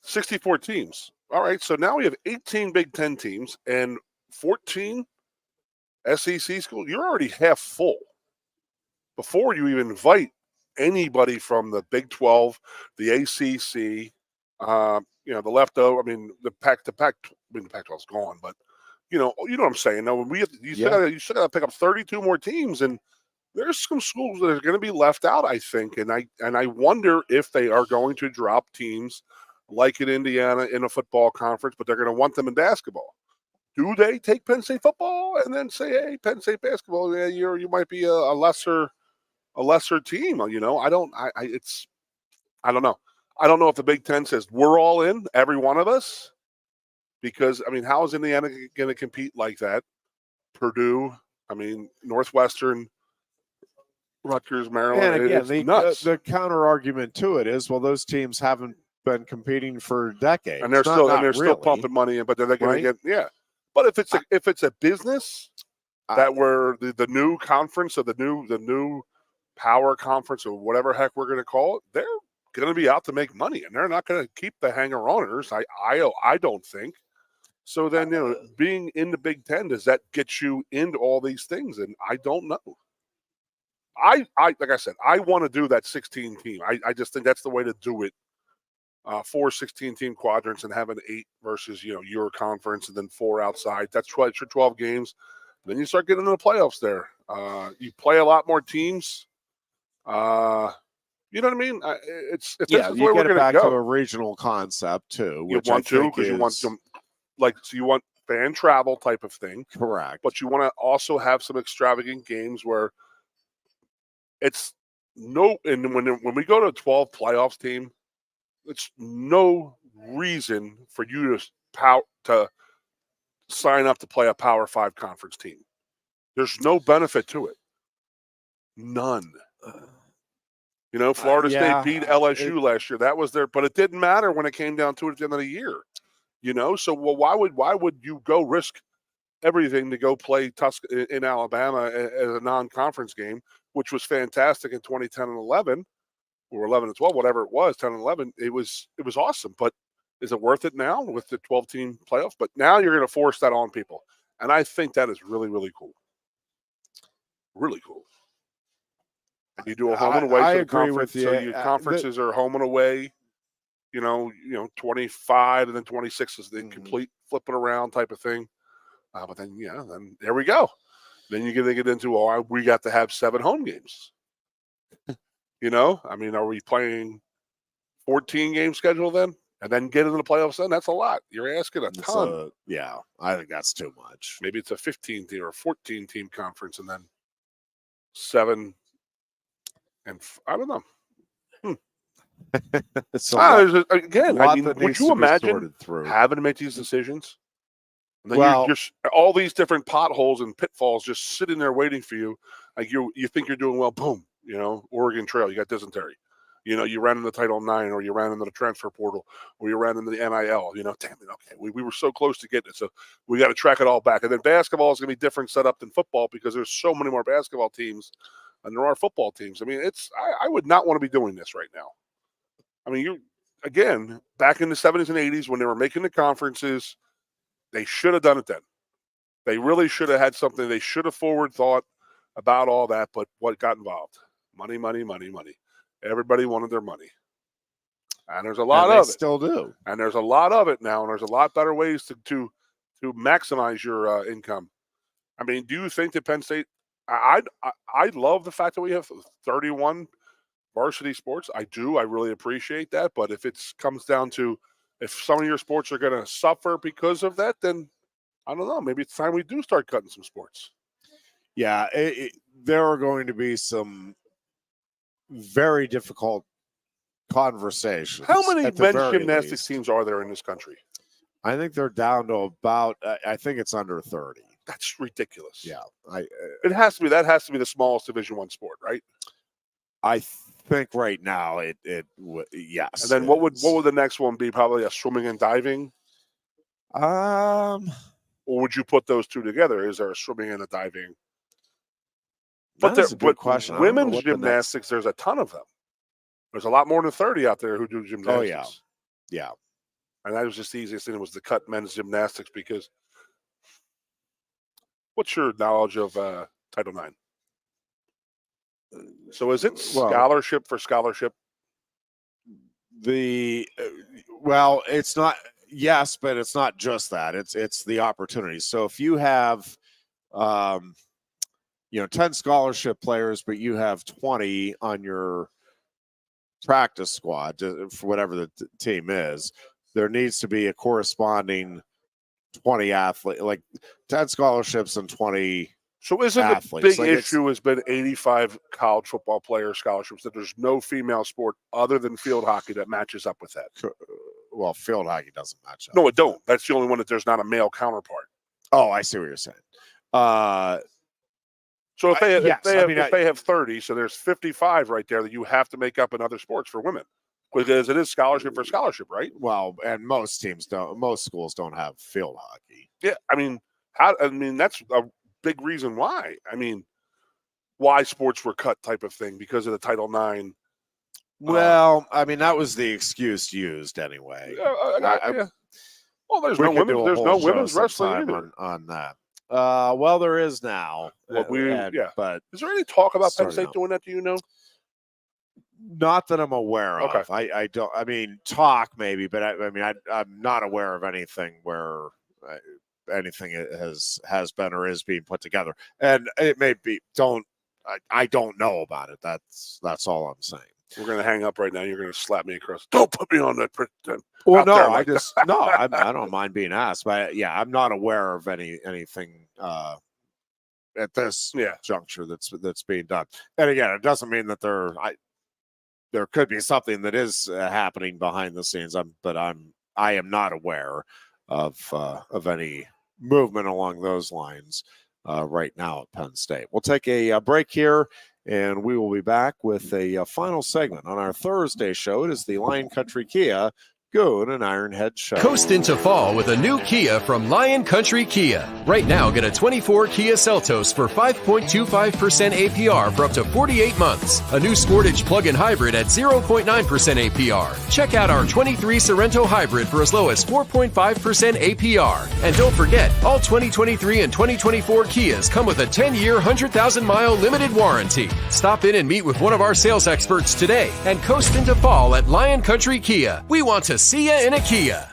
64 teams. All right, so now we have 18 Big Ten teams and 14 SEC schools. You're already half full before you even invite anybody from the Big 12, the ACC, the leftover. The Pac-12 is gone, but you know what I'm saying. Now, you still got to pick up 32 more teams, and there's some schools that are going to be left out, I think, and I wonder if they are going to drop teams like in Indiana in a football conference, but they're going to want them in basketball. Do they take Penn State football and then say, "Hey, Penn State basketball, you might be a lesser team"? I don't know. I don't know if the Big Ten says we're all in, every one of us, because how is Indiana going to compete like that? Purdue, Northwestern, Rutgers, Maryland. And again, the counter argument to it is, well, those teams haven't been competing for decades, and they're still pumping money in, but they're going to get But if it's a business that we're the new conference or the new power conference or whatever heck we're going to call it, they're going to be out to make money, and they're not going to keep the hanger-oners. I don't think. So then, being in the Big Ten, does that get you into all these things? And I don't know. I like I said, I want to do that 16 team. I just think that's the way to do it. 4 16-team quadrants and having 8 versus your conference and then 4 outside. That's 12 games. Then you start getting into the playoffs there. You play a lot more teams. You know what I mean? It's you get it back to a regional concept too. You want to because you want some you want fan travel type of thing. Correct. But you want to also have some extravagant games where it's no. And when we go to a 12 playoffs team, it's no reason for you to sign up to play a Power 5 conference team. There's no benefit to it. None. Florida State beat LSU last year. That was but it didn't matter when it came down to it at the end of the year. So why would you go risk everything to go play in Alabama as a non-conference game, which was fantastic in 2010 and 11, or 11 and 12, whatever it was, 10 and 11. It was awesome, but is it worth it now with the 12-team playoffs? But now you're going to force that on people, and I think that is really, really cool. Really cool. And you do a home and away. I agree with you. So your conferences are home and away. 25 and then 26 is the complete flip it around type of thing. But then, then there we go. Then you're going to get into, we got to have 7 home games. I mean, are we playing 14-game schedule then? And then get into the playoffs then? That's a lot. You're asking a ton. I think that's too much. Maybe it's a 15-team or 14-team conference and then 7 and I don't know. Again, I mean, would you imagine having to make these decisions? And then you're just all these different potholes and pitfalls just sitting there waiting for you. Like you think you're doing well, boom, Oregon Trail, you got dysentery. You ran into Title IX, or you ran into the transfer portal, or you ran into the NIL. Damn it, okay, we were so close to getting it, so we got to track it all back. And then basketball is going to be different setup than football because there's so many more basketball teams than there are football teams. I mean, I would not want to be doing this right now. I mean, again, back in the 70s and 80s when they were making the conferences, they should have done it then. They really should have had something. They should have forward thought about all that, but what got involved? Money, money, money, money. Everybody wanted their money. And there's a lot of it. Still do. And there's a lot of it now, and there's a lot better ways to maximize your income. I mean, do you think that Penn State I love the fact that we have 31 varsity sports. I do. I really appreciate that. But if it comes down to if some of your sports are going to suffer because of that, then I don't know. Maybe it's time we do start cutting some sports. Yeah, there are going to be some very difficult conversations. How many men's gymnastics teams are there in this country? I think they're down to about, I think it's under 30. That's ridiculous. Yeah. It has to be. That has to be the smallest Division I sport, right? I think right now yes. And then what would the next one be? Probably a swimming and diving? Or would you put those two together? Is there a swimming and a diving? That's a good question. Women's gymnastics, there's a ton of them. There's a lot more than 30 out there who do gymnastics. Oh, yeah. Yeah. And that was just the easiest thing was to cut men's gymnastics because what's your knowledge of Title IX? So is it scholarship for scholarship? It's not, yes, but it's not just that. It's the opportunities. So if you have 10 scholarship players, but you have 20 on your practice squad for whatever the team is, there needs to be a corresponding 20 athletes, like 10 scholarships and 20 So isn't athletes. The big issue has been 85 college football player scholarships, that there's no female sport other than field hockey that matches up with that? Well, field hockey doesn't match up. No, it don't. That's the only one that there's not a male counterpart. Oh, I see what you're saying. So if they have 30, so there's 55 right there that you have to make up in other sports for women, because it is scholarship for scholarship, right? Well, and most schools don't have field hockey. Yeah, I mean, that's a big reason why. I mean, why sports were cut type of thing because of the Title IX. Well, that was the excuse used anyway. Well, there's no women's wrestling either. on that. Well, there is now. But is there any talk about Penn State doing that? Do you know? Not that I'm aware of. Okay. I don't. Talk maybe, but I'm not aware of anything where anything has been or is being put together. And it may be. I don't know about it. That's all I'm saying. We're going to hang up right now. You're going to slap me across. Don't put me on that. Well, no, I don't mind being asked, but yeah, I'm not aware of anything at this juncture that's being done. And again, it doesn't mean that there could be something that is happening behind the scenes. I am not aware of any movement along those lines right now at Penn State. We'll take a break here. And we will be back with a final segment on our Thursday show. It is the Lion Country Kia Goon and Ironhead show. Coast into fall with a new Kia from Lion Country Kia. Right now, get a 24 Kia Seltos for 5.25% APR for up to 48 months. A new Sportage plug-in hybrid at 0.9% APR. Check out our 23 Sorrento hybrid for as low as 4.5% APR. And don't forget, all 2023 and 2024 Kias come with a 10-year, 100,000-mile limited warranty. Stop in and meet with one of our sales experts today and coast into fall at Lion Country Kia. We want to see ya in a Kia.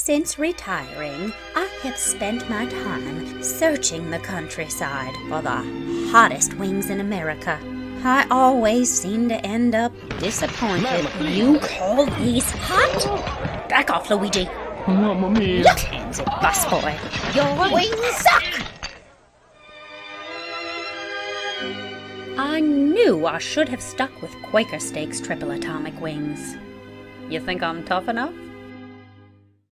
Since retiring, I have spent my time searching the countryside for the hottest wings in America. I always seem to end up disappointed. You call these hot? Back off, Luigi. Mamma mia. Look hands it, busboy. Your wings suck! I knew I should have stuck with Quaker Steak's triple atomic wings. You think I'm tough enough?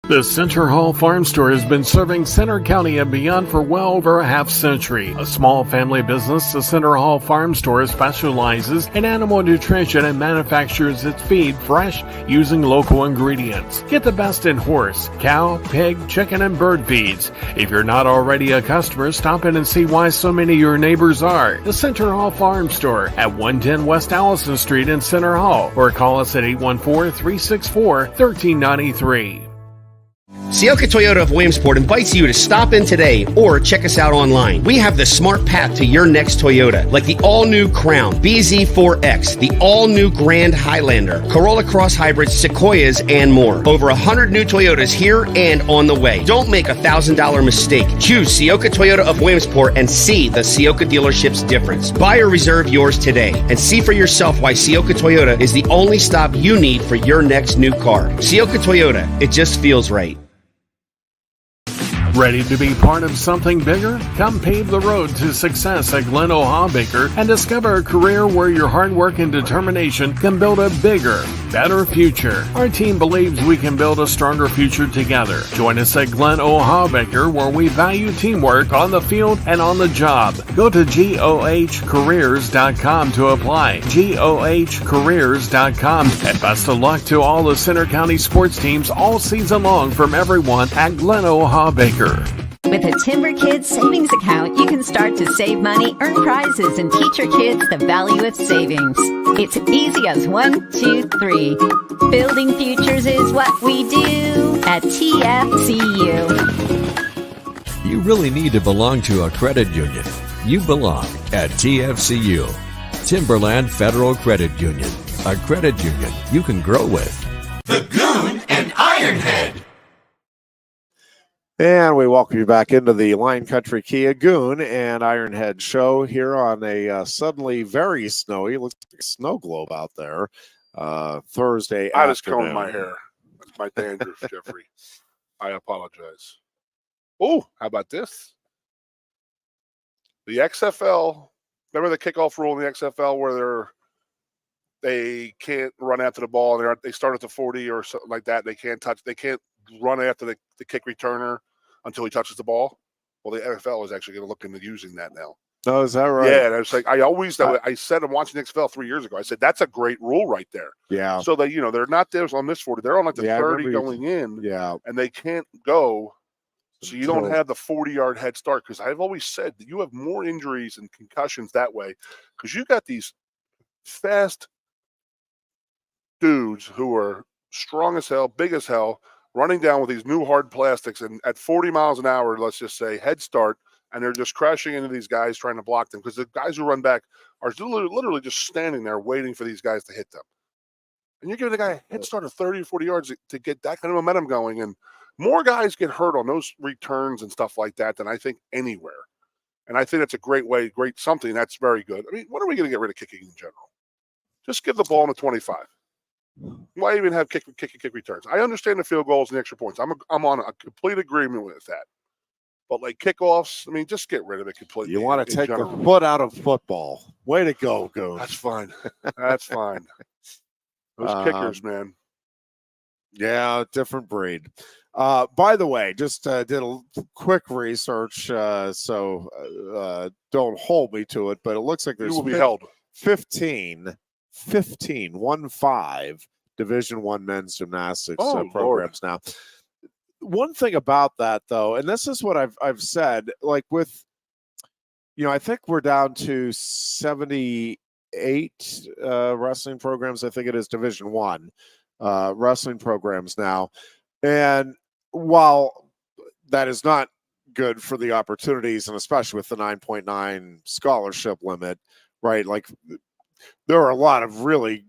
The Center Hall Farm Store has been serving Center County and beyond for well over a half century. A small family business, the Center Hall Farm Store specializes in animal nutrition and manufactures its feed fresh using local ingredients. Get the best in horse, cow, pig, chicken, and bird feeds. If you're not already a customer, stop in and see why so many of your neighbors are. The Center Hall Farm Store at 110 West Allison Street in Center Hall, or call us at 814-364-1393. Sioka Toyota of Williamsport invites you to stop in today or check us out online. We have the smart path to your next Toyota, like the all-new Crown, BZ4X, the all-new Grand Highlander, Corolla Cross Hybrids, Sequoias, and more. Over 100 new Toyotas here and on the way. Don't make a $1,000 mistake. Choose Sioka Toyota of Williamsport and see the Sioka dealership's difference. Buy or reserve yours today and see for yourself why Sioka Toyota is the only stop you need for your next new car. Sioka Toyota, it just feels right. Ready to be part of something bigger? Come pave the road to success at Glen O'Habaker and discover a career where your hard work and determination can build a bigger, better future. Our team believes we can build a stronger future together. Join us at Glen O'Habaker, where we value teamwork on the field and on the job. Go to GOHcareers.com to apply. GOHcareers.com. And best of luck to all the Center County sports teams all season long from everyone at Glen O'Habaker. With a Timber Kids savings account, you can start to save money, earn prizes, and teach your kids the value of savings. It's easy as 1, 2, 3. Building futures is what we do at TFCU. You really need to belong to a credit union. You belong at TFCU, Timberland Federal Credit Union, a credit union you can grow with. The Goon and Ironhead. And we welcome you back into the Lion Country Kia Goon and Ironhead show here on a suddenly very snowy, looks like a snow globe out there, Thursday I just afternoon. combed my hair. That's my dandruff, Jeffrey. I apologize. Oh, how about this? The XFL, remember the kickoff rule in the XFL where they can't run after the ball and they start at the 40 or something like that. They can't run after the kick returner until he touches the ball. Well, the NFL is actually going to look into using that now. Oh, is that right? Yeah, and I was like, I said I'm watching the XFL 3 years ago. I said that's a great rule right there. Yeah. So that they're not there on this 40, they're on like the 30 going in. Yeah. And they can't go. So you don't Until- have the 40-yard head start, because I've always said that you have more injuries and concussions that way, because you got these fast dudes who are strong as hell, big as hell, running down with these new hard plastics, and at 40 miles an hour, let's just say, head start, and they're just crashing into these guys trying to block them, because the guys who run back are literally just standing there waiting for these guys to hit them. And you're giving the guy a head start of 30 or 40 yards to get that kind of momentum going, and more guys get hurt on those returns and stuff like that than I think anywhere. And I think that's a great way, something that's very good. I mean, when are we going to get rid of kicking in general? Just give the ball in the 25. Why even have kick returns? I understand the field goals and the extra points. I'm on a complete agreement with that. But like kickoffs, I mean, just get rid of it completely. You want to take the foot out of football. Way to go, Goon. That's fine. That's fine. Those kickers, man. Yeah, different breed. By the way, just did a quick research, so don't hold me to it, but it looks like there's you will be held 15 Division I men's gymnastics programs now. One thing about that, though, and this is what I've said, like with, I think we're down to 78 wrestling programs. I think it is Division I wrestling programs now. And while that is not good for the opportunities, and especially with the 9.9 scholarship limit, right? Like there are a lot of really,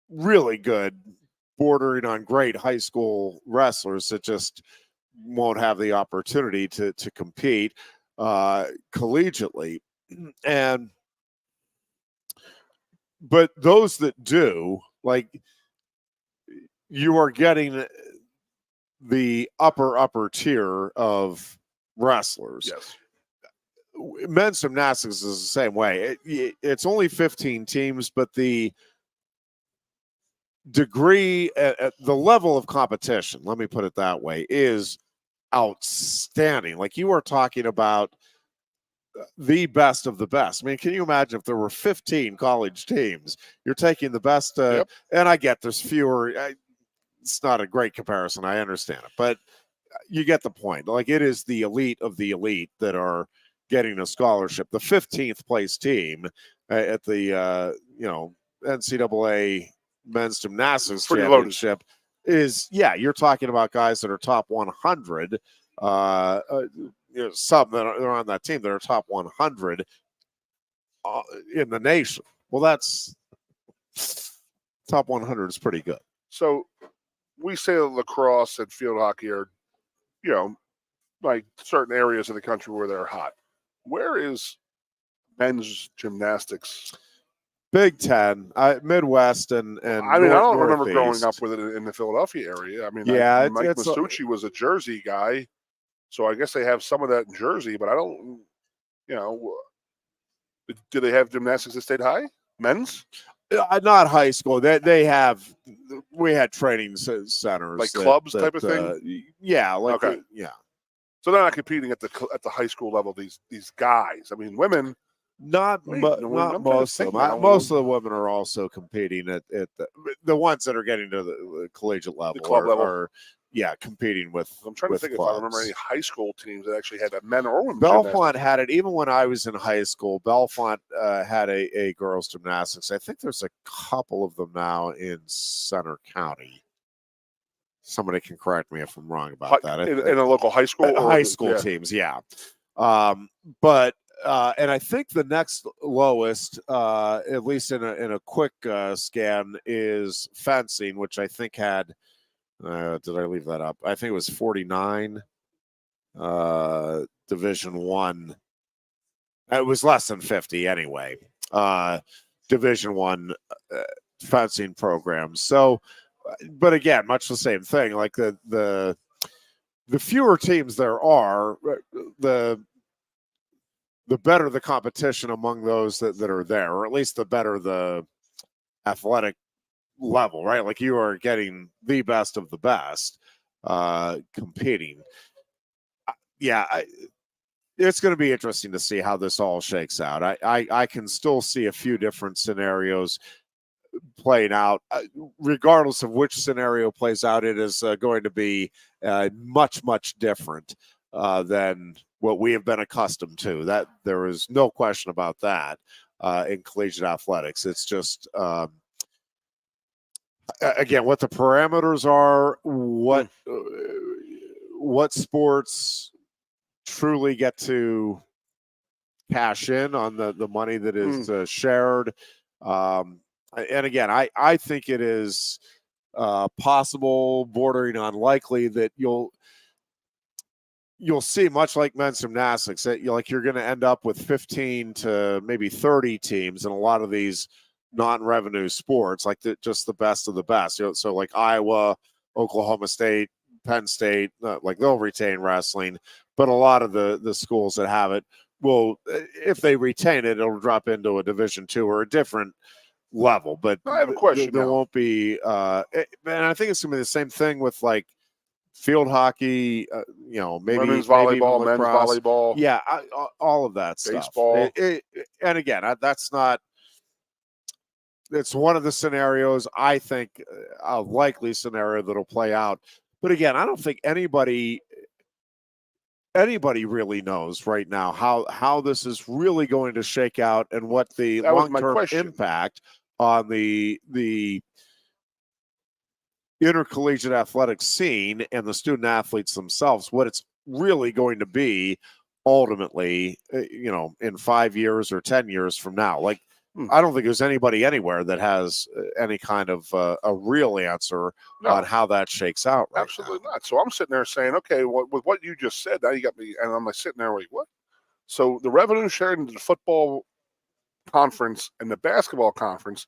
really good bordering on great high school wrestlers that just won't have the opportunity to compete collegiately. But those that do, like, you are getting the upper tier of wrestlers. Yes. Men's gymnastics is the same way. It's only 15 teams, but the degree, the level of competition, let me put it that way, is outstanding. Like, you are talking about the best of the best. I mean, can you imagine if there were 15 college teams? You're taking the best, Yep. and I get there's fewer. It's not a great comparison. I understand it, but you get the point. Like, it is the elite of the elite that are getting a scholarship. The 15th place team at the NCAA men's gymnastics championship is, you're talking about guys that are top 100. Some that are on that team that are top 100 in the nation. Well, that's top 100 is pretty good. So we say that lacrosse and field hockey are, like certain areas of the country where they're hot. Where is men's gymnastics? Big Ten, Midwest, and I mean, I don't remember growing Northeast. up with it in the Philadelphia area. I mean, Mike it's Masucci was a Jersey guy, so I guess they have some of that in Jersey. But I don't, do they have gymnastics at State High? Men's? Not high school. We had training centers, like clubs type of thing. Okay. So they're not competing at the high school level. These guys. I mean, women. Not most of them. Most of the women are also competing at the ones that are getting to the collegiate level. The club level. Are competing with. I'm trying to think clubs. if I remember any high school teams that actually had a men or women. Bellefonte had it even when I was in high school. Bellefonte had a girls gymnastics. I think there's a couple of them now in Center County. Somebody can correct me if I'm wrong about that. In a local high school? High school teams, yeah. But and I think the next lowest, at least in a quick scan, is fencing, which I think had. Did I leave that up? I think it was 49. Division I. It was less than 50 anyway. Division I fencing programs. So, but again, much the same thing. Like the fewer teams there are, the better the competition among those that are there, or at least the better the athletic level, right? Like, you are getting the best of the best competing. It's going to be interesting to see how this all shakes out. I can still see a few different scenarios playing out. Regardless of which scenario plays out, it is going to be much different than what we have been accustomed to. That there is no question about that in collegiate athletics. It's just again, what the parameters are, what sports truly get to cash in on the money that is shared. And again, I think it is possible, bordering on likely, that you'll see, much like men's gymnastics, that you're going to end up with 15 to maybe 30 teams in a lot of these non-revenue sports, like just the best of the best. So like Iowa, Oklahoma State, Penn State, like they'll retain wrestling, but a lot of the schools that have it will, if they retain it, it'll drop into a Division II or a different level. But I have a question. There won't be, and I think it's going to be the same thing with like field hockey, maybe women's volleyball, men's volleyball, all of that stuff. Baseball. And again, that's not. It's one of the scenarios, I think, a likely scenario that'll play out. But again, I don't think anybody really knows right now how this is really going to shake out and what the long-term impact on the intercollegiate athletic scene and the student athletes themselves, what it's really going to be ultimately, in 5 years or 10 years from now. Like, I don't think there's anybody anywhere that has any kind of a real answer on how that shakes out. Right Absolutely not. So I'm sitting there saying, okay, well, with what you just said, now you got me, and I'm like sitting there like, what? So the revenue sharing to the football conference and the basketball conference,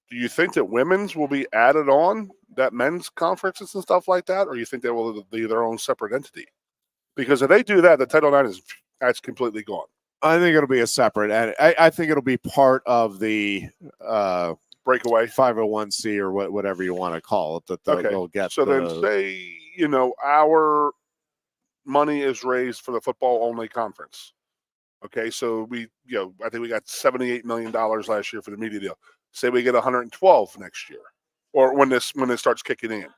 do you think that women's will be added on, that men's conferences and stuff like that, or you think they will be their own separate entity? Because if they do that, the Title IX that's completely gone. I think it'll be a separate, and I think it'll be part of the breakaway 501c or whatever you want to call it. That they'll get. So then, say our money is raised for the football only conference. Okay, so we, I think we got $78 million last year for the media deal. Say we get 112 next year, or when this starts kicking in.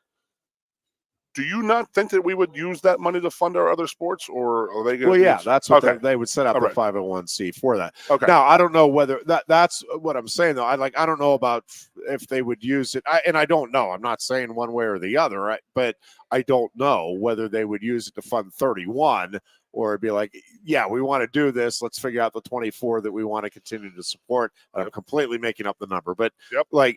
Do you not think that we would use that money to fund our other sports, or are they going to? Well, yeah, that's what they would set up the 501c for that. Okay. Now, I don't know whether that's what I'm saying though. I don't know about if they would use it, and I don't know. I'm not saying one way or the other, right? But I don't know whether they would use it to fund 31. Or it'd be like, yeah, we want to do this. Let's figure out the 24 that we want to continue to support. I'm completely making up the number, but I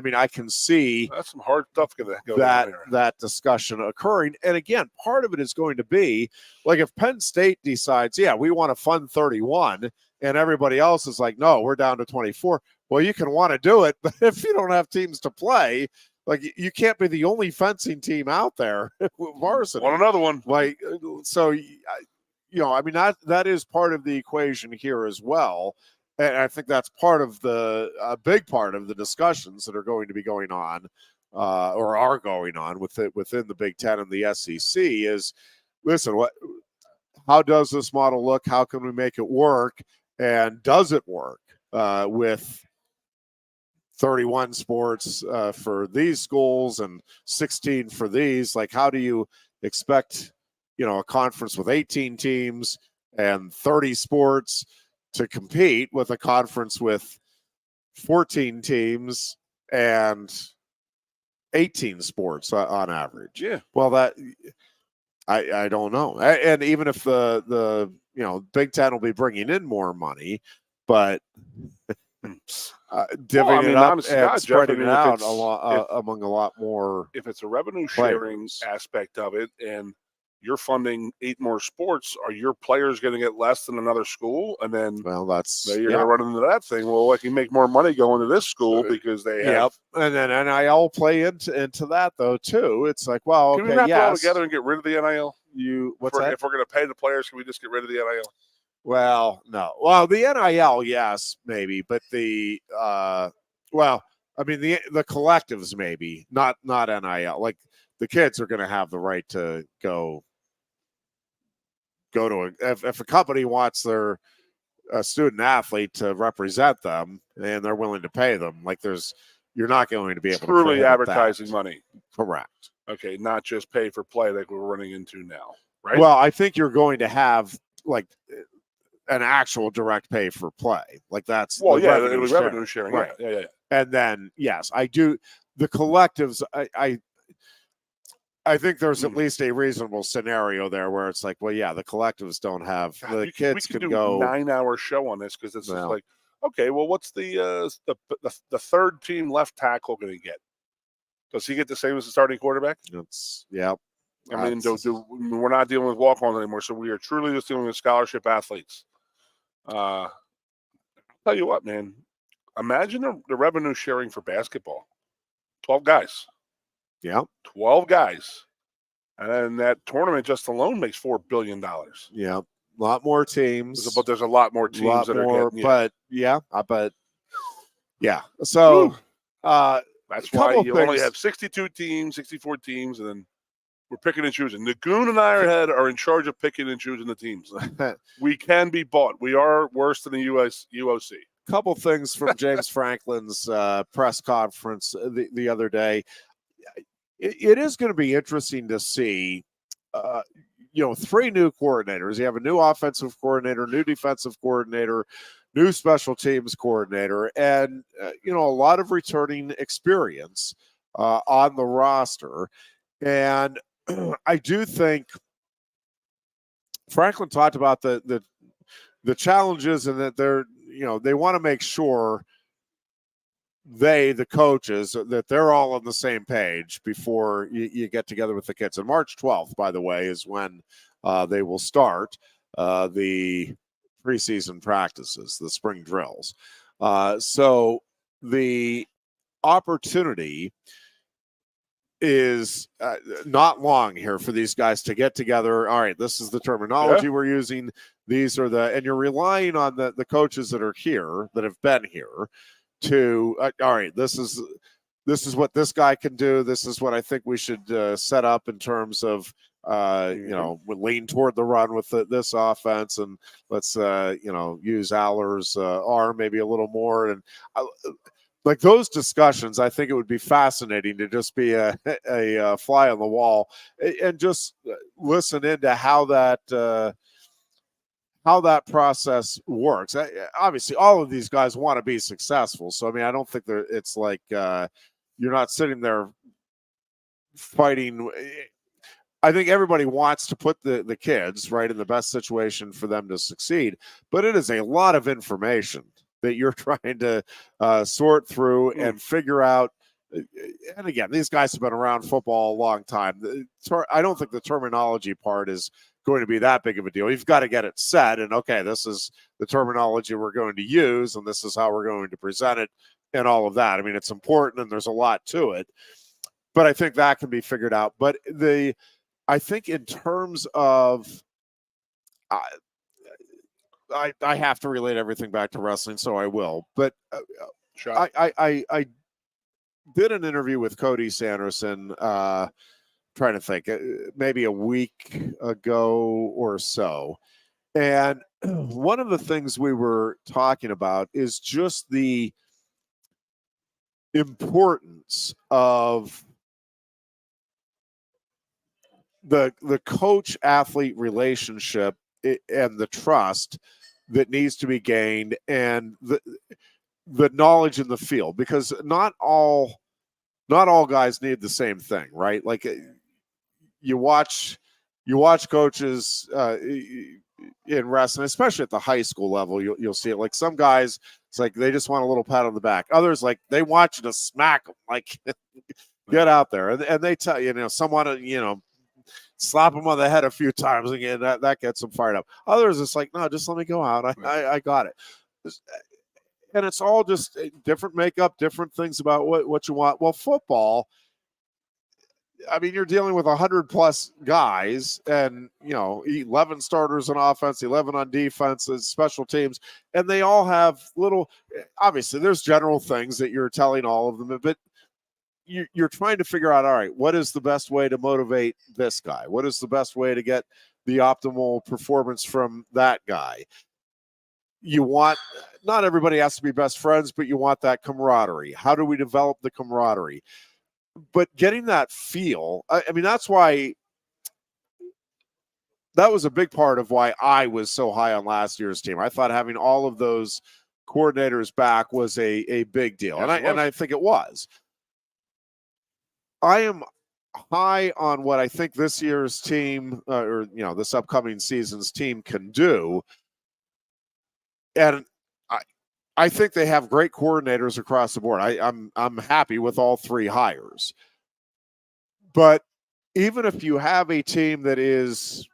mean, I can see that's some hard stuff going to go that discussion occurring. And again, part of it is going to be like if Penn State decides, yeah, we want to fund 31, and everybody else is like, no, we're down to 24. Well, you can want to do it, but if you don't have teams to play. Like you can't be the only fencing team out there with varsity. Want another one? Like so, I mean that is part of the equation here as well, and I think that's part of a big part of the discussions that are going to be going on, or are going on within the Big Ten and the SEC. Is listen, how does this model look? How can we make it work? And does it work with 31 sports for these schools and 16 for these? Like, how do you expect, a conference with 18 teams and 30 sports to compete with a conference with 14 teams and 18 sports on average? Yeah. Well, that I don't know. And even if the Big Ten will be bringing in more money, but divvying it up and spreading it out among a lot more. If it's a revenue sharing aspect of it, and you're funding 8 more sports, are your players going to get less than another school? And then, you're going to run into that thing. Well, I can make more money going to this school because they have. And then NIL play into that though too. It's like, well, can we not put all together and get rid of the NIL? What's that? If we're going to pay the players, can we just get rid of the NIL? Well, no. Well, the NIL, yes, maybe, but the the collectives maybe, not NIL. Like the kids are going to have the right to go to if a company wants their student athlete to represent them and they're willing to pay them. Like you're not going to be able to truly advertising money. Correct. Okay, not just pay for play like we're running into now, right? Well, I think you're going to have like an actual direct pay for play. Like that's revenue sharing. Right. Yeah. And then yes, I do the collectives. I think there's at least a reasonable scenario there where it's like, well, yeah, the collectives don't have the kids we can go 9-hour show on this because it's just like, okay, well, what's the third team left tackle going to get? Does he get the same as the starting quarterback? I mean, we're not dealing with walk-ons anymore, so we are truly just dealing with scholarship athletes. I'll tell you what, man. Imagine the revenue sharing for basketball. 12 guys. Yeah. 12 guys. And then that tournament just alone makes $4 billion. Yeah. A lot more teams. But there's a lot more teams that are getting. But yeah. So that's why you only have 62 teams, 64 teams, and then we're picking and choosing. The Goon and Ironhead are in charge of picking and choosing the teams. We can be bought. We are worse than the UOC. Couple things from James Franklin's press conference the other day. It is going to be interesting to see, 3 new coordinators. You have a new offensive coordinator, new defensive coordinator, new special teams coordinator, and, a lot of returning experience on the roster. And I do think Franklin talked about the challenges and that they want to make sure the coaches, that they're all on the same page before you get together with the kids. And March 12th, by the way, is when they will start the preseason practices, the spring drills. So the opportunity is not long here for these guys to get together. All right, this is the terminology we're using. These are and you're relying on the coaches that are here, that have been here, to all right, this is what this guy can do. This is what I think we should set up in terms of we lean toward the run with this offense, and let's use Aller's arm maybe a little more. And like those discussions, I think it would be fascinating to just be a fly on the wall and just listen into how that process works. Obviously, all of these guys want to be successful. So, I mean, I don't think it's like you're not sitting there fighting. I think everybody wants to put the kids right in the best situation for them to succeed. But it is a lot of information that you're trying to sort through and figure out. And again, these guys have been around football a long time. I don't think the terminology part is going to be that big of a deal. You've got to get it set, and okay, this is the terminology we're going to use, and this is how we're going to present it, and all of that. I mean, it's important, and there's a lot to it, but I think that can be figured out. But I think in terms of I have to relate everything back to wrestling, so I will. But I did an interview with Cody Sanderson, trying to think, maybe a week ago or so. And one of the things we were talking about is just the importance of the coach-athlete relationship and the trust that needs to be gained, and the knowledge in the field, because not all guys need the same thing, right? Like you watch coaches in wrestling, especially at the high school level, you'll see it. Like some guys, it's like they just want a little pat on the back. Others, like they want you to smack them, like get out there, and they tell someone slap them on the head a few times, again that gets them fired up. Others, it's like, no, just let me go out. I got it. And it's all just different makeup, different things about what you want. Well, football, I mean, you're dealing with 100+ guys, and 11 starters on offense, 11 on defense, special teams, and they all have little. Obviously, there's general things that you're telling all of them, but you're trying to figure out, all right, what is the best way to motivate this guy? What is the best way to get the optimal performance from that guy? Not everybody has to be best friends, but you want that camaraderie. How do we develop the camaraderie? But getting that feel, I mean, that's why that was a big part of why I was so high on last year's team. I thought having all of those coordinators back was a big deal. Yes, and I think it was. I am high on what I think this year's team, or this upcoming season's team can do. And I think they have great coordinators across the board. I'm happy with all three hires. But even if you have a team that is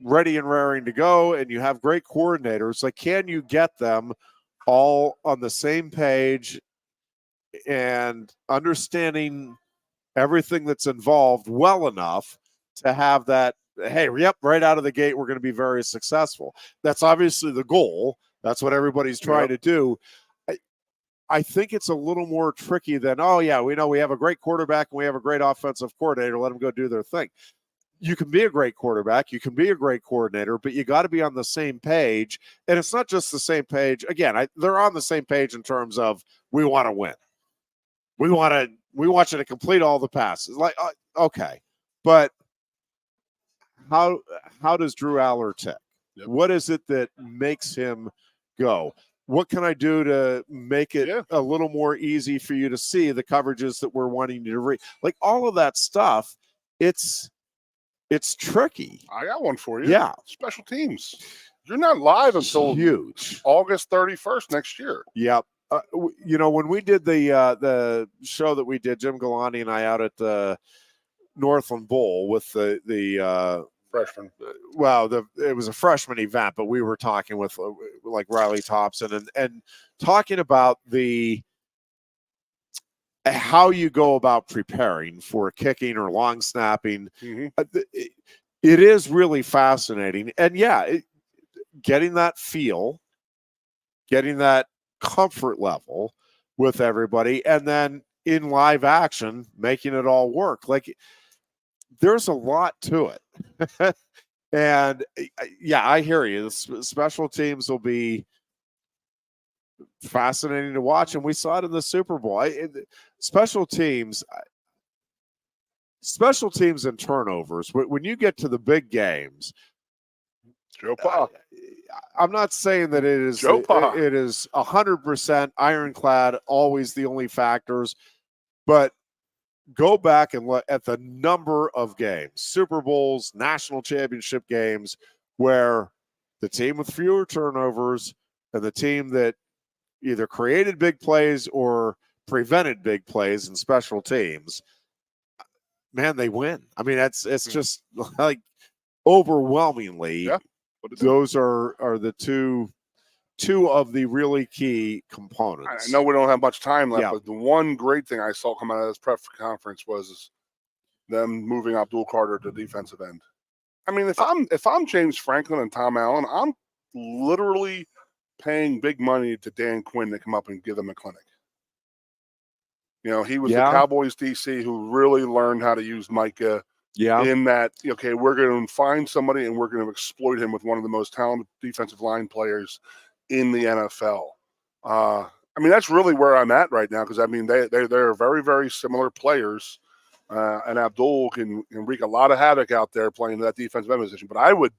ready and raring to go, and you have great coordinators, like, can you get them all on the same page and understanding everything that's involved well enough to have that, hey, yep, right out of the gate, we're going to be very successful. That's obviously the goal. That's what everybody's trying to do. I think it's a little more tricky than, oh, yeah, we know we have a great quarterback and we have a great offensive coordinator. Let them go do their thing. You can be a great quarterback. You can be a great coordinator, but you got to be on the same page. And it's not just the same page. Again, they're on the same page in terms of we want to win. We want you to complete all the passes. Like, okay, but how does Drew Aller tick? Yep. What is it that makes him go? What can I do to make it a little more easy for you to see the coverages that we're wanting you to read? Like all of that stuff, it's tricky. I got one for you. Yeah. Special teams. You're not live until huge August 31st next year. Yep. when we did the show that we did, Jim Galani and I out at the Northland Bowl with the freshman. It was a freshman event, but we were talking with like Riley Thompson and talking about how you go about preparing for kicking or long snapping. It is really fascinating. And getting that feel, getting that comfort level with everybody, and then in live action, making it all work. Like, there's a lot to it. And I hear you. The special teams will be fascinating to watch. And we saw it in the Super Bowl. Special teams and turnovers, when you get to the big games, Joe Pa. I'm not saying that it is 100% ironclad, always the only factors, but go back and look at the number of games, Super Bowls, national championship games, where the team with fewer turnovers and the team that either created big plays or prevented big plays in special teams, man, they win. I mean, it's just like overwhelmingly, those are the two of the really key components. I know we don't have much time left, but the one great thing I saw come out of this press conference was them moving Abdul Carter to defensive end. I mean, if I'm James Franklin and Tom Allen, I'm literally paying big money to Dan Quinn to come up and give them a clinic. He was the Cowboys DC who really learned how to use Micah. In that, we're going to find somebody and we're going to exploit him with one of the most talented defensive line players in the NFL. I mean, that's really where I'm at right now, because I mean they're very, very similar players, and Abdul can wreak a lot of havoc out there playing that defensive end position. But I would,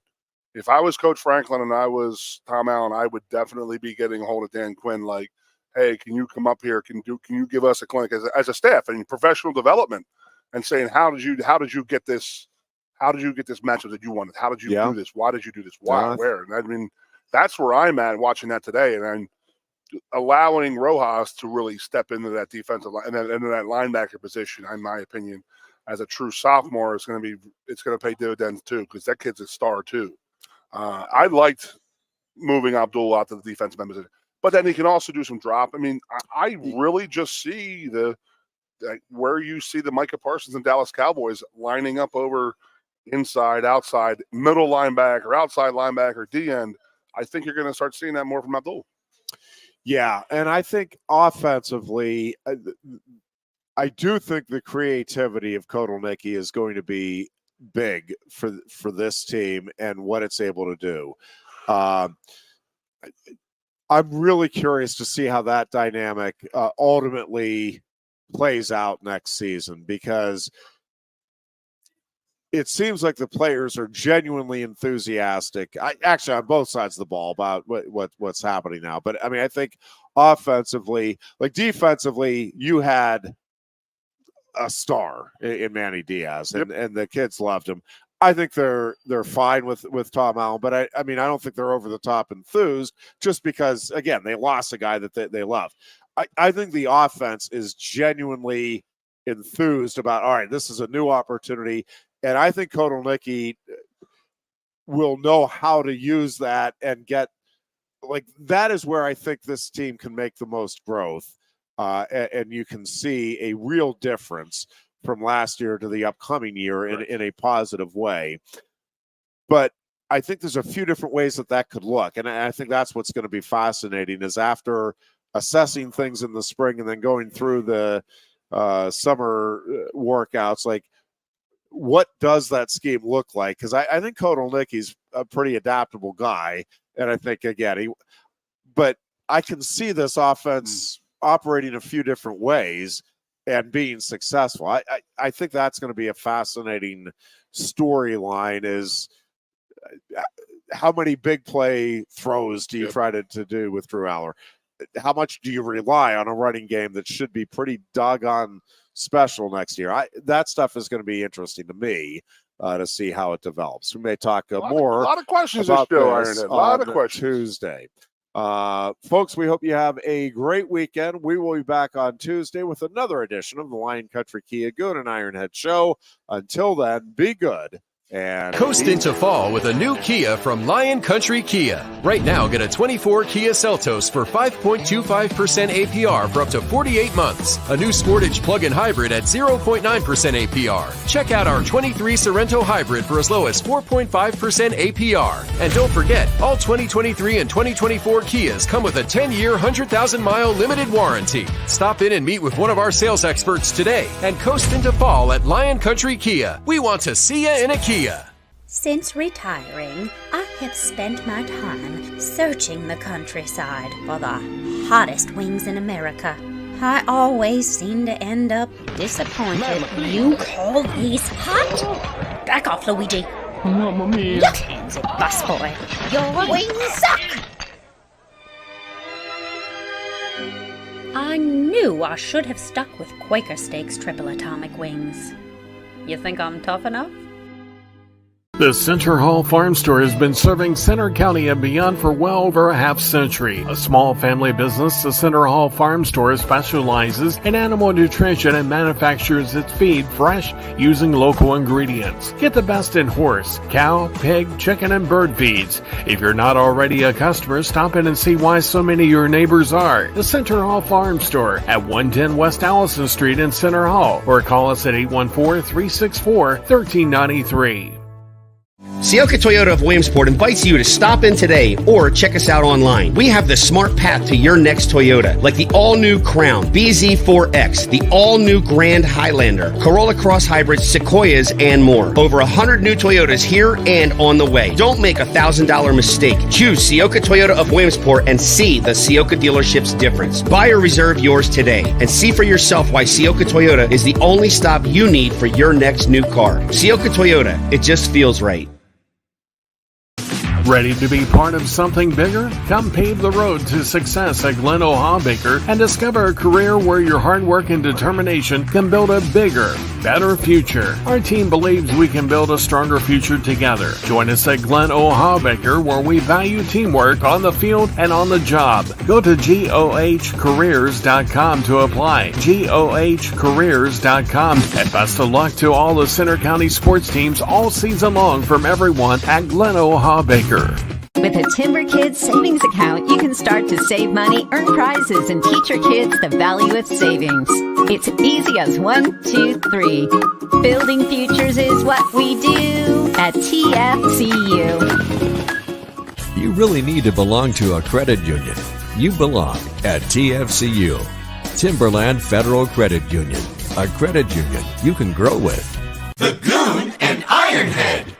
if I was Coach Franklin and I was Tom Allen, I would definitely be getting a hold of Dan Quinn, like, hey, can you come up here? Can you give us a clinic as a staff and professional development, and saying how did you get this matchup that you wanted? How did you do this? Why did you do this? Why? Where? And I mean, that's where I'm at watching that today, and I'm allowing Rojas to really step into that defensive line and into that linebacker position. In my opinion, as a true sophomore, it's going to pay dividends too, because that kid's a star too. I liked moving Abdul out to the defensive end position, but then he can also do some drop. I mean, I really just see where you see the Micah Parsons and Dallas Cowboys lining up over inside, outside, middle linebacker, outside linebacker, D end. I think you're going to start seeing that more from Abdul. Yeah, and I think offensively, I do think the creativity of Kotelnicki is going to be big for this team and what it's able to do. I'm really curious to see how that dynamic ultimately plays out next season, because it seems like the players are genuinely enthusiastic. Actually, on both sides of the ball about what's happening now. But I mean, I think offensively, like defensively, you had a star in Manny Diaz, and the kids loved him. I think they're fine with Tom Allen, but I mean, I don't think they're over the top enthused, just because, again, they lost a guy that they love. I think the offense is genuinely enthused about, all right, this is a new opportunity. And I think Kotelnicki will know how to use that and get, like, that is where I think this team can make the most growth. And you can see a real difference from last year to the upcoming year in a positive way. But I think there's a few different ways that could look. And I think that's what's going to be fascinating, is after assessing things in the spring and then going through the summer workouts, like, what does that scheme look like? Because I think Kotelnicki's a pretty adaptable guy. And I think, again, but I can see this offense operating a few different ways and being successful. I think that's going to be a fascinating storyline, is how many big play throws do you try to do with Drew Aller? How much do you rely on a running game that should be pretty doggone special next year? That stuff is going to be interesting to me to see how it develops. We may talk more. A lot of questions about this show, this Ironhead. A lot of questions. Tuesday. Folks, we hope you have a great weekend. We will be back on Tuesday with another edition of the Lion Country Kia Goon and Ironhead Show. Until then, be good. And coast into fall with a new Kia from Lion Country Kia. Right now, get a 24 Kia Seltos for 5.25% APR for up to 48 months. A new Sportage plug-in hybrid at 0.9% APR. Check out our 23 Sorrento hybrid for as low as 4.5% APR. And don't forget, all 2023 and 2024 Kias come with a 10-year, 100,000-mile limited warranty. Stop in and meet with one of our sales experts today and coast into fall at Lion Country Kia. We want to see you in a Kia. Since retiring, I have spent my time searching the countryside for the hottest wings in America. I always seem to end up disappointed. You call these hot? Back off, Luigi. Mamma mia. Your hands, busboy. Your wings suck. I knew I should have stuck with Quaker Steak's triple atomic wings. You think I'm tough enough? The Center Hall Farm Store has been serving Center County and beyond for well over a half century. A small family business, the Center Hall Farm Store specializes in animal nutrition and manufactures its feed fresh using local ingredients. Get the best in horse, cow, pig, chicken, and bird feeds. If you're not already a customer, stop in and see why so many of your neighbors are. The Center Hall Farm Store at 110 West Allison Street in Center Hall, or call us at 814-364-1393. Sioka Toyota of Williamsport invites you to stop in today or check us out online. We have the smart path to your next Toyota, like the all-new Crown, BZ4X, the all-new Grand Highlander, Corolla Cross Hybrids, Sequoias, and more. Over 100 new Toyotas here and on the way. Don't make a $1,000 mistake. Choose Sioka Toyota of Williamsport and see the Sioka dealership's difference. Buy or reserve yours today and see for yourself why Sioka Toyota is the only stop you need for your next new car. Sioka Toyota, it just feels right. Ready to be part of something bigger? Come pave the road to success at Glen Baker and discover a career where your hard work and determination can build a bigger, better future. Our team believes we can build a stronger future together. Join us at Glen Baker, where we value teamwork on the field and on the job. Go to GOHcareers.com to apply. GOHcareers.com. And best of luck to all the Center County sports teams all season long from everyone at Glen Baker. With a Timber Kids savings account, you can start to save money, earn prizes, and teach your kids the value of savings. It's easy as 1, 2, 3. Building futures is what we do at TFCU. You really need to belong to a credit union. You belong at TFCU, Timberland Federal Credit Union, a credit union you can grow with. The Goon and Ironhead.